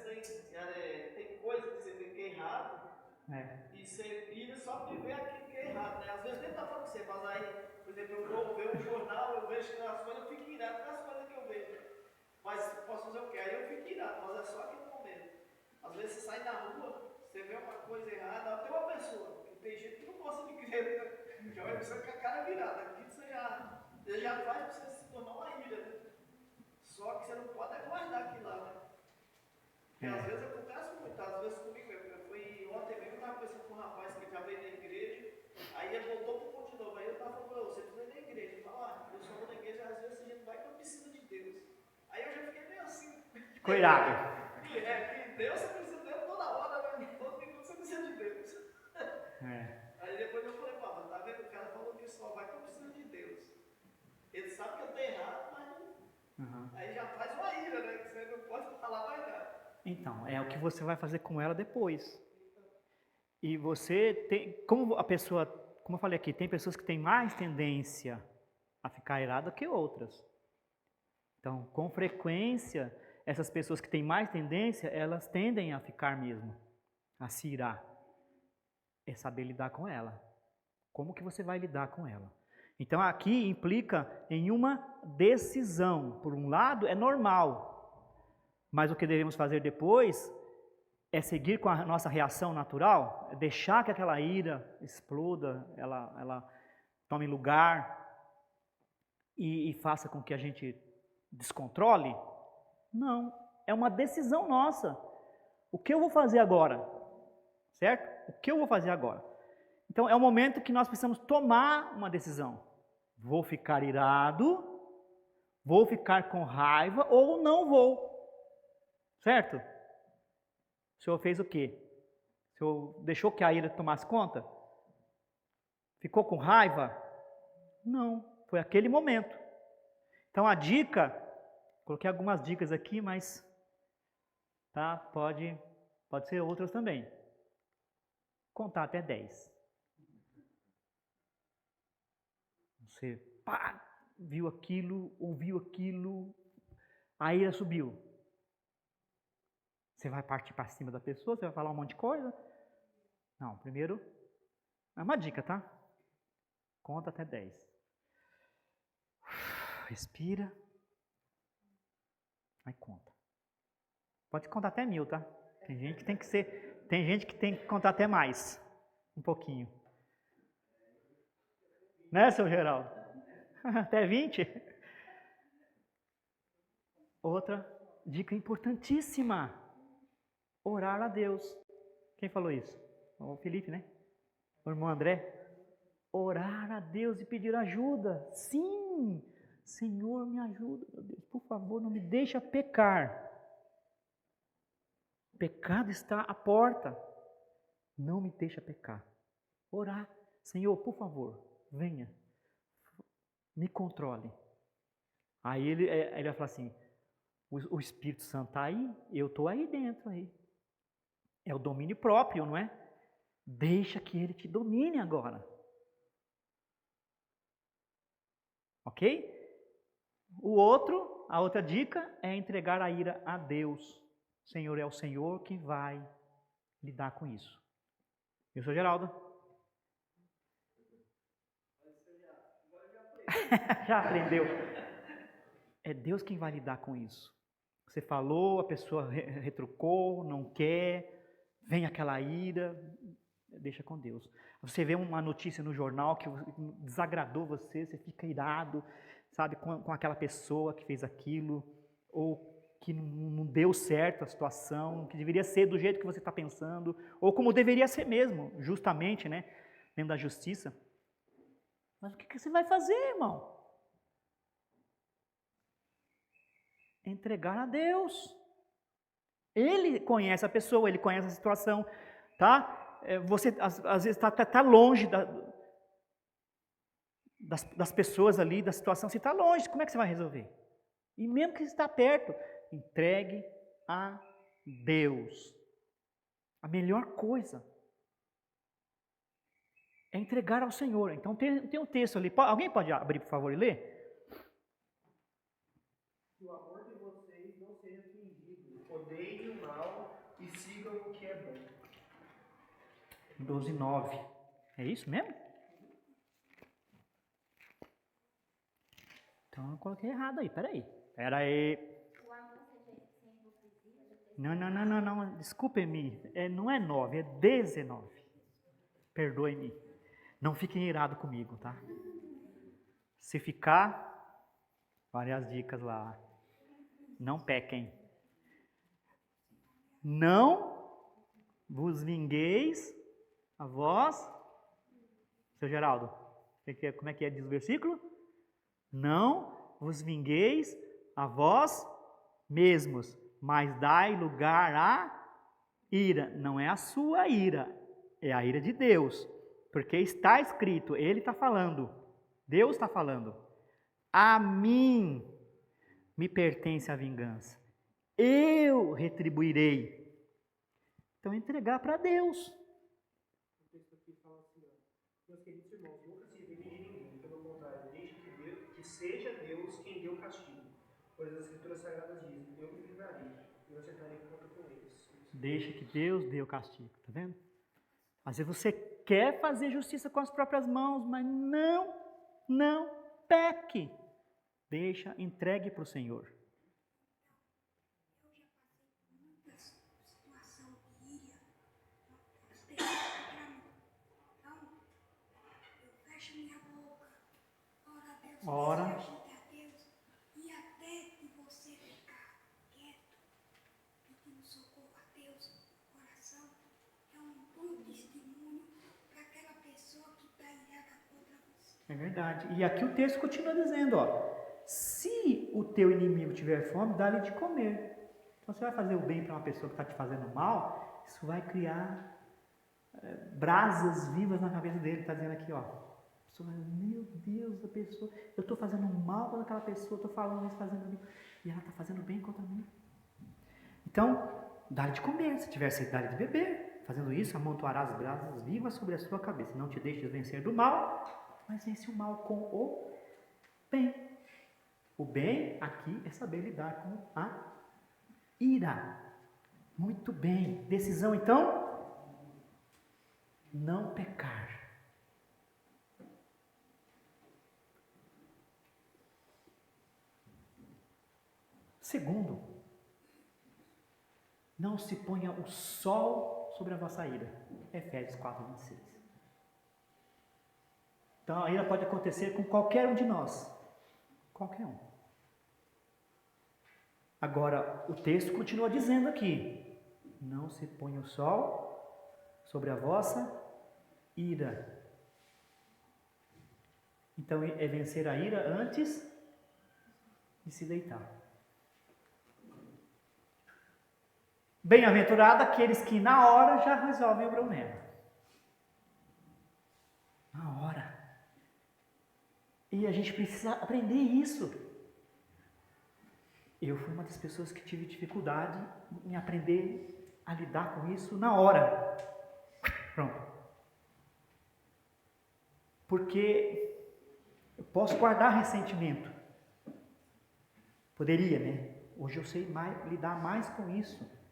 B: tem coisa que você vê que é errado, e você ira só porque vê aquilo que é errado, né? Às vezes nem tá falando com você, mas aí, por exemplo, eu vou ver um jornal, eu vejo que as coisas, eu fico irado com as coisas que eu vejo. Mas posso fazer o quê? Aí eu fico irado, mas é só aquele momento. Às vezes você sai na rua, você vê uma coisa errada, até uma pessoa, que tem gente que não gosta de igreja, né? Já vai precisar com a cara virada. Aqui você já faz para você se tornar uma ira, né? Só que você não pode guardar aquilo lá, né? Porque às vezes acontece muito, às vezes comigo mesmo. Eu fui ontem mesmo, eu estava conversando com um rapaz que já veio da igreja, aí ele voltou para o ponto de novo, aí eu estava falando, você precisa ir na igreja. Ele falou, eu só vou na igreja, às vezes a gente vai quando precisa de Deus. Aí eu já fiquei meio assim.
A: Cuidado.
B: Que Deus você precisa dele toda hora, né? Todo minuto você precisa de Deus. Aí depois eu falei, mas tá vendo? O cara falou que só vai quando precisa de Deus. Ele sabe que eu estou errado, mas aí já faz uma ira, né? Que você não pode falar mais nada.
A: Então, é o que você vai fazer com ela depois. E você tem, como eu falei aqui, tem pessoas que têm mais tendência a ficar irada que outras. Então, com frequência, essas pessoas que têm mais tendência, elas tendem a ficar mesmo, a se irar. É saber lidar com ela. Como que você vai lidar com ela? Então, aqui implica em uma decisão. Por um lado, é normal. Mas o que devemos fazer depois é seguir com a nossa reação natural, é deixar que aquela ira exploda, ela tome lugar e faça com que a gente descontrole? Não, é uma decisão nossa. O que eu vou fazer agora? Certo? O que eu vou fazer agora? Então é o momento que nós precisamos tomar uma decisão. Vou ficar irado, vou ficar com raiva ou não vou. Certo? O senhor fez o quê? O senhor deixou que a ira tomasse conta? Ficou com raiva? Não, foi aquele momento. Então a dica, coloquei algumas dicas aqui, mas tá, pode ser outras também. Contar até 10. Você viu aquilo, ouviu aquilo, a ira subiu. Você vai partir para cima da pessoa, você vai falar um monte de coisa? Não, primeiro, é uma dica, tá? Conta até 10. Respira. Aí conta. Pode contar até 1000, tá? Tem gente que tem que contar até mais. Um pouquinho. Né, seu Geraldo? Até 20? Outra dica importantíssima. Orar a Deus. Quem falou isso? O Felipe, né? O irmão André. Orar a Deus e pedir ajuda. Sim! Senhor, me ajuda, meu Deus. Por favor, não me deixa pecar. O pecado está à porta. Não me deixa pecar. Orar. Senhor, por favor, venha. Me controle. Aí ele vai falar assim, o Espírito Santo está aí, eu estou aí dentro. Aí. É o domínio próprio, não é? Deixa que ele te domine agora. Ok? A outra dica é entregar a ira a Deus. O Senhor é o Senhor que vai lidar com isso. Eu sou Geraldo. Já aprendeu. É Deus quem vai lidar com isso. Você falou, a pessoa retrucou, não quer, vem aquela ira, deixa com Deus. Você vê uma notícia no jornal que desagradou você fica irado, sabe, com aquela pessoa que fez aquilo, ou que não deu certo a situação, que deveria ser do jeito que você está pensando, ou como deveria ser mesmo, justamente, né, dentro da justiça. Mas o que você vai fazer, irmão? Entregar a Deus. Ele conhece a pessoa, ele conhece a situação, tá? Você às vezes está longe das pessoas ali, da situação, você está longe, como é que você vai resolver? E mesmo que você está perto, entregue a Deus. A melhor coisa é entregar ao Senhor. Então tem um texto ali, alguém pode abrir, por favor, e ler?
B: Que o amor de vocês não seja fingido, odeiem o mal e sigam o que é bom.
A: 12:9. É isso mesmo? Então eu coloquei errado aí, peraí. Não, desculpe-me, não é 9, é 19. Perdoe-me. Não fiquem irados comigo, tá? Se ficar, várias dicas lá. Não pequem. Não vos vingueis a vós. Seu Geraldo, como é que diz o versículo? Não vos vingueis a vós mesmos, mas dai lugar à ira. Não é a sua ira, é a ira de Deus. Porque está escrito, ele está falando, Deus está falando, a mim me pertence a vingança, eu retribuirei. Então entregar para Deus.
B: O texto aqui fala assim, meus queridos irmãos, nunca se vingue de ninguém, pelo contrário, deixe que seja Deus quem dê o castigo. Pois as Escrituras Sagradas dizem, eu me livrarei, e eu acertarei conta com eles.
A: Deixa que Deus dê o castigo, tá vendo? Às vezes você quer fazer justiça com as próprias mãos, mas não peque. Deixa, entregue para o Senhor.
I: Eu já passei por muitas situações de ira, as pessoas reclamam. Então, eu fecho minha boca, oro a Deus,
A: Ora.
I: desejo a Deus, e até de você ficar quieto, pedindo socorro a Deus no coração, é um bom testemunho para aquela pessoa que está irada contra você.
A: É verdade. E aqui o texto continua dizendo, se o teu inimigo tiver fome, dá-lhe de comer. Então, você vai fazer o bem para uma pessoa que está te fazendo mal, isso vai criar brasas vivas na cabeça dele. Está dizendo aqui, ó. A pessoa vai, meu Deus, a pessoa, eu estou fazendo mal para aquela pessoa, estou falando isso, fazendo bem, e ela está fazendo bem contra mim. Então, dá-lhe de comer, se tiver sede, dá-lhe de beber. Fazendo isso, amontoarás as brasas vivas sobre a sua cabeça. Não te deixes vencer do mal, mas vence o mal com o bem. O bem aqui é saber lidar com a ira. Muito bem. Decisão, então? Não pecar. Segundo, não se ponha o sol sobre a vossa ira. Efésios 4, 26. Então, a ira pode acontecer com qualquer um de nós. Qualquer um. Agora, o texto continua dizendo aqui, não se ponha o sol sobre a vossa ira. Então, é vencer a ira antes de se deitar. Bem-aventurado aqueles que na hora já resolvem o problema. Na hora. E a gente precisa aprender isso. Eu fui uma das pessoas que tive dificuldade em aprender a lidar com isso na hora. Pronto. Porque eu posso guardar ressentimento. Poderia, né? Hoje eu sei lidar mais com isso.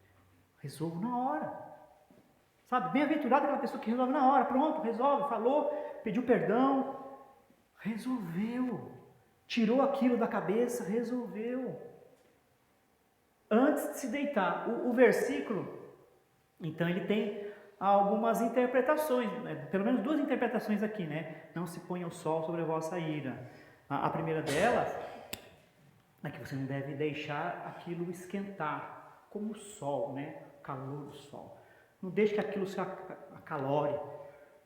A: Resolvo na hora. Sabe, bem-aventurado aquela pessoa que resolve na hora. Pronto, resolve, falou, pediu perdão, resolveu. Tirou aquilo da cabeça, resolveu. Antes de se deitar. O versículo, então ele tem algumas interpretações, né? Pelo menos duas interpretações aqui, né? Não se ponha o sol sobre a vossa ira. A primeira delas é que você não deve deixar aquilo esquentar, como o sol, né? O calor do sol. Não deixe que aquilo se acalore,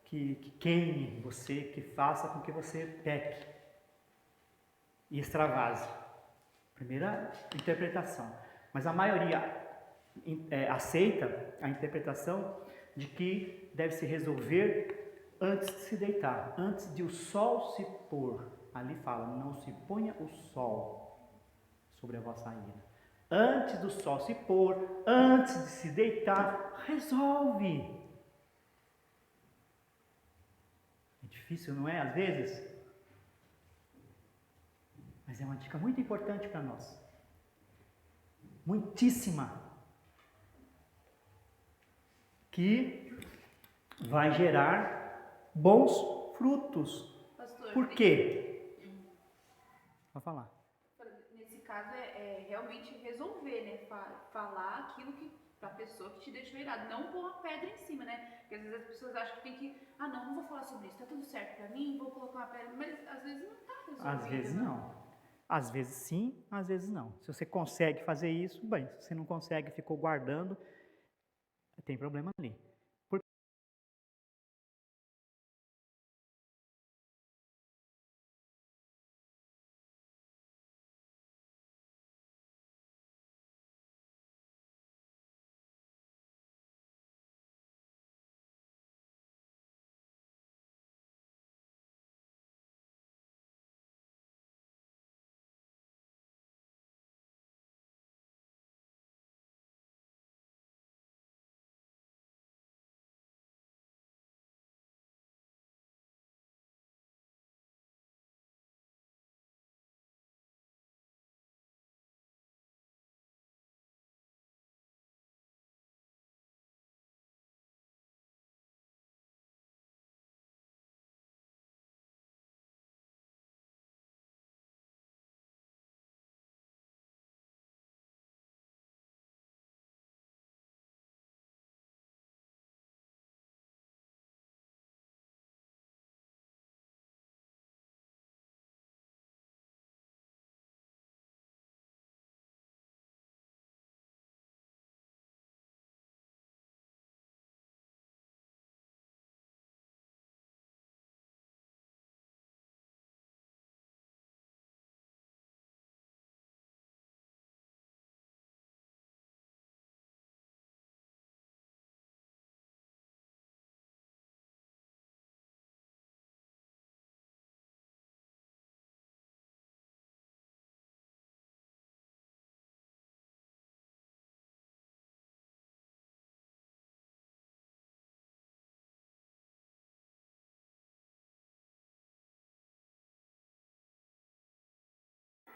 A: que queime você, que faça com que você peque e extravase. Primeira interpretação. Mas a maioria aceita a interpretação de que deve se resolver antes de se deitar, antes de o sol se pôr. Ali fala, não se ponha o sol sobre a vossa ira. Antes do sol se pôr, antes de se deitar, resolve. É difícil, não é? Às vezes. Mas é uma dica muito importante para nós. Muitíssima. Que vai gerar bons frutos.
E: Pastor,
A: Por quê? Vou falar.
E: Nesse caso é realmente resolver, né? Falar aquilo que para a pessoa que te deixou irado, não pôr uma pedra em cima, né? Porque às vezes as pessoas acham que tem que, não vou falar sobre isso, tá tudo certo para mim, vou colocar uma pedra, mas às vezes não tá resolvido.
A: Às vezes não. Às vezes sim, às vezes não. Se você consegue fazer isso, bem. Se você não consegue, ficou guardando, tem problema ali.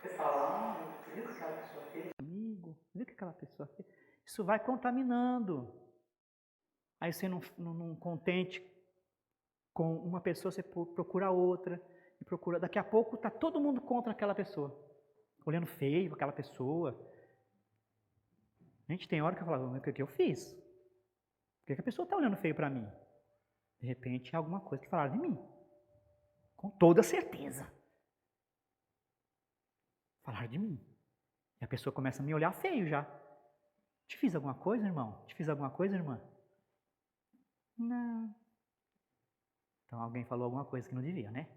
A: Você fala, você viu o que aquela pessoa fez? Amigo, viu o que aquela pessoa fez? Isso vai contaminando. Aí você não contente com uma pessoa, você procura outra. E procura. Daqui a pouco está todo mundo contra aquela pessoa. Olhando feio aquela pessoa. Gente, tem hora que eu falo, o que eu fiz? Por que a pessoa está olhando feio para mim? De repente, é alguma coisa que falaram de mim. Com toda certeza. Falaram de mim. E a pessoa começa a me olhar feio já. Te fiz alguma coisa, irmão? Te fiz alguma coisa, irmã? Não. Então alguém falou alguma coisa que não devia, né?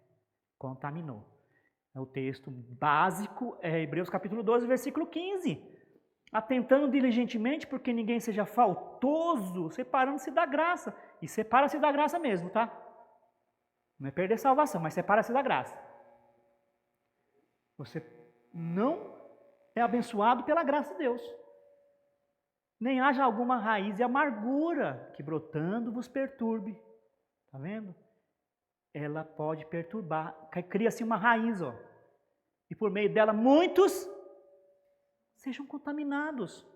A: Contaminou. O texto básico é Hebreus capítulo 12, versículo 15. Atentando diligentemente porque ninguém seja faltoso, separando-se da graça. E separa-se da graça mesmo, tá? Não é perder salvação, mas separa-se da graça. Você não é abençoado pela graça de Deus. Nem haja alguma raiz de amargura que brotando vos perturbe. Tá vendo? Ela pode perturbar. Cria-se uma raiz, ó. E por meio dela muitos sejam contaminados.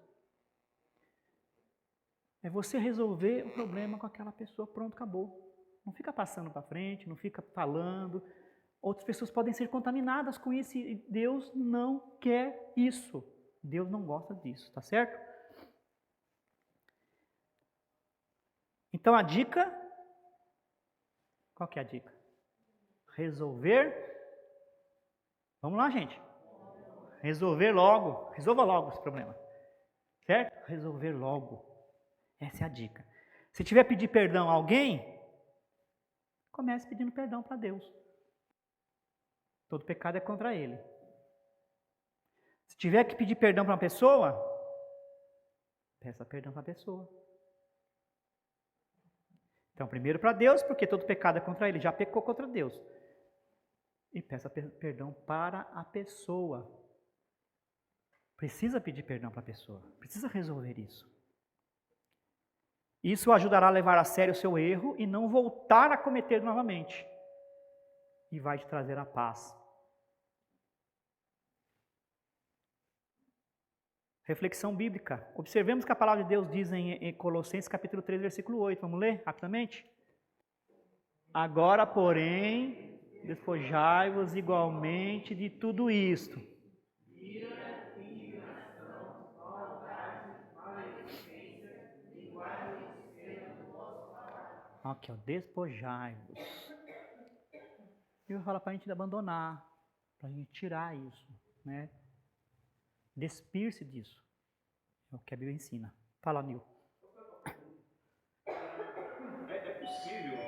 A: É você resolver o problema com aquela pessoa, pronto, acabou. Não fica passando para frente, não fica falando. Outras pessoas podem ser contaminadas com isso e Deus não quer isso. Deus não gosta disso, tá certo? Então a dica, qual que é a dica? Resolver, vamos lá, gente. Resolver logo, resolva logo esse problema. Certo? Resolver logo. Essa é a dica. Se tiver que pedir perdão a alguém, comece pedindo perdão para Deus. Todo pecado é contra Ele. Se tiver que pedir perdão para uma pessoa, peça perdão para a pessoa. Então, primeiro para Deus, porque todo pecado é contra Ele, já pecou contra Deus. E peça perdão para a pessoa. Precisa pedir perdão para a pessoa. Precisa resolver isso. Isso ajudará a levar a sério o seu erro e não voltar a cometer novamente. E vai te trazer a paz. Reflexão bíblica. Observemos que a palavra de Deus diz em Colossenses capítulo 3, versículo 8. Vamos ler rapidamente? Agora, porém, despojai-vos igualmente de tudo isto. Ira, indignação, maldade, maledicência, linguagem obscena do vosso falar. Aqui, ó, despojai-vos. Eu vou falar para a gente abandonar, para a gente tirar isso, né? Despir-se disso. É o que a Bíblia ensina. Fala, Nil.
H: É possível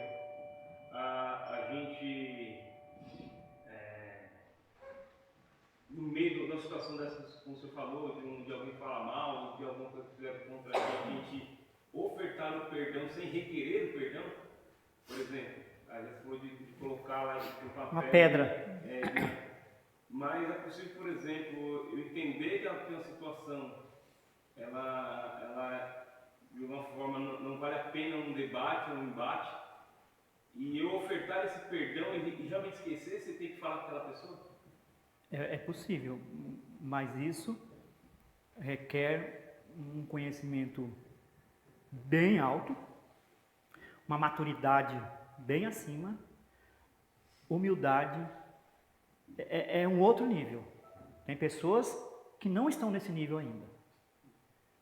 H: a gente, no meio da situação dessas, como você falou, de alguém falar mal, de alguma coisa que fizer contra a gente ofertar o perdão sem requerer o perdão? Por exemplo, a gente falou de colocar lá
A: uma pedra.
H: Mas é possível, por exemplo, eu entender que ela tem uma situação, ela de alguma forma não vale a pena um debate, um embate, e eu ofertar esse perdão e realmente esquecer, você tem que falar com aquela pessoa?
A: É possível, mas isso requer um conhecimento bem alto, uma maturidade bem acima, humildade. É um outro nível. Tem pessoas que não estão nesse nível ainda.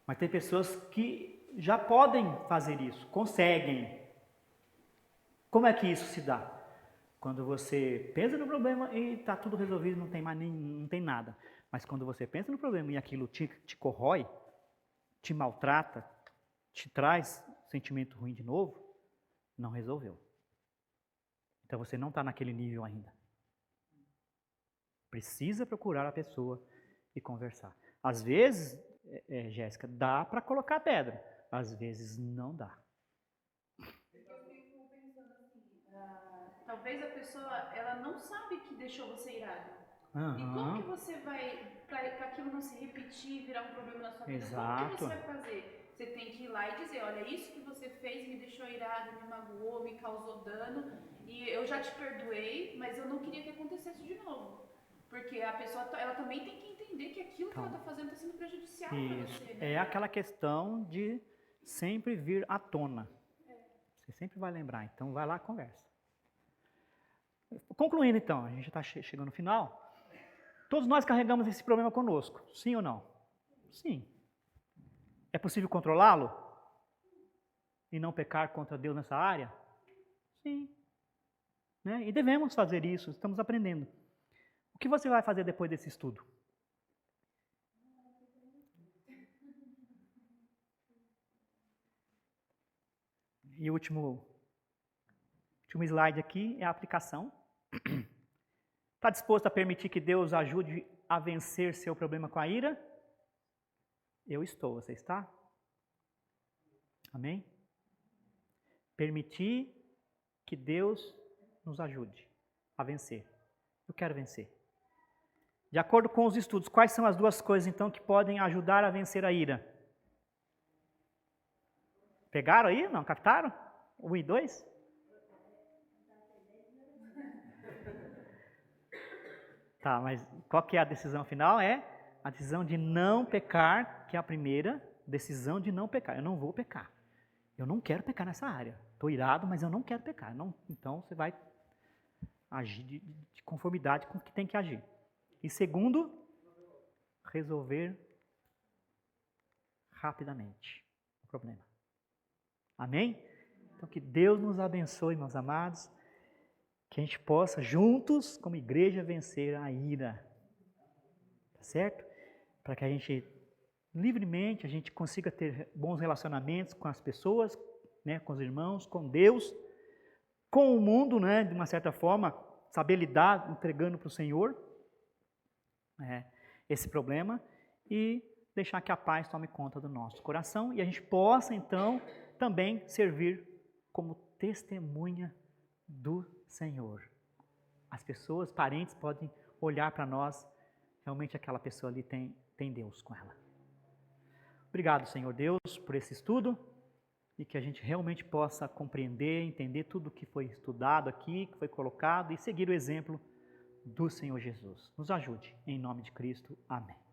A: Mas tem pessoas que já podem fazer isso, conseguem. Como é que isso se dá? Quando você pensa no problema e está tudo resolvido, não tem nada. Mas quando você pensa no problema e aquilo te corrói, te maltrata, te traz sentimento ruim de novo, não resolveu. Então você não está naquele nível ainda. Precisa procurar a pessoa e conversar. Às vezes, Jéssica, dá para colocar pedra. Às vezes não dá.
E: Eu fico pensando assim, talvez a pessoa ela não sabe que deixou você irado.
A: Uhum.
E: E como que você vai, para aquilo não se repetir, virar um problema na sua vida,
A: Exato.
E: como que você vai fazer? Você tem que ir lá e dizer, olha, isso que você fez me deixou irado, me magoou, me causou dano, e eu já te perdoei, mas eu não queria que acontecesse de novo. Porque a pessoa, ela também tem que entender que aquilo que ela está fazendo está sendo prejudicial para
A: Isso.
E: você, né?
A: É aquela questão de sempre vir à tona. Você sempre vai lembrar. Então, vai lá, conversa. Concluindo, então, a gente já está chegando no final. Todos nós carregamos esse problema conosco, sim ou não? Sim. É possível controlá-lo? E não pecar contra Deus nessa área? Sim. Né? E devemos fazer isso, estamos aprendendo. O que você vai fazer depois desse estudo? E o último slide aqui é a aplicação. Está disposto a permitir que Deus ajude a vencer seu problema com a ira? Eu estou, você está? Amém? Permitir que Deus nos ajude a vencer. Eu quero vencer. De acordo com os estudos, quais são as duas coisas, então, que podem ajudar a vencer a ira? Pegaram aí? Não? Captaram? 1 e 2? Tá, mas qual que é a decisão final? É a decisão de não pecar, que é a primeira decisão de não pecar. Eu não vou pecar. Eu não quero pecar nessa área. Estou irado, mas eu não quero pecar. Não, então você vai agir de conformidade com o que tem que agir. E segundo, resolver rapidamente o problema. Amém? Então que Deus nos abençoe, meus amados. Que a gente possa, juntos, como igreja, vencer a ira. Tá certo? Para que a gente, livremente, a gente consiga ter bons relacionamentos com as pessoas, né, com os irmãos, com Deus, com o mundo, né, de uma certa forma, saber lidar, entregando para o Senhor esse problema e deixar que a paz tome conta do nosso coração e a gente possa, então, também servir como testemunha do Senhor. As pessoas, parentes, podem olhar para nós, realmente aquela pessoa ali tem Deus com ela. Obrigado, Senhor Deus, por esse estudo e que a gente realmente possa compreender, entender tudo que foi estudado aqui, que foi colocado e seguir o exemplo do Senhor Jesus. Nos ajude, em nome de Cristo. Amém.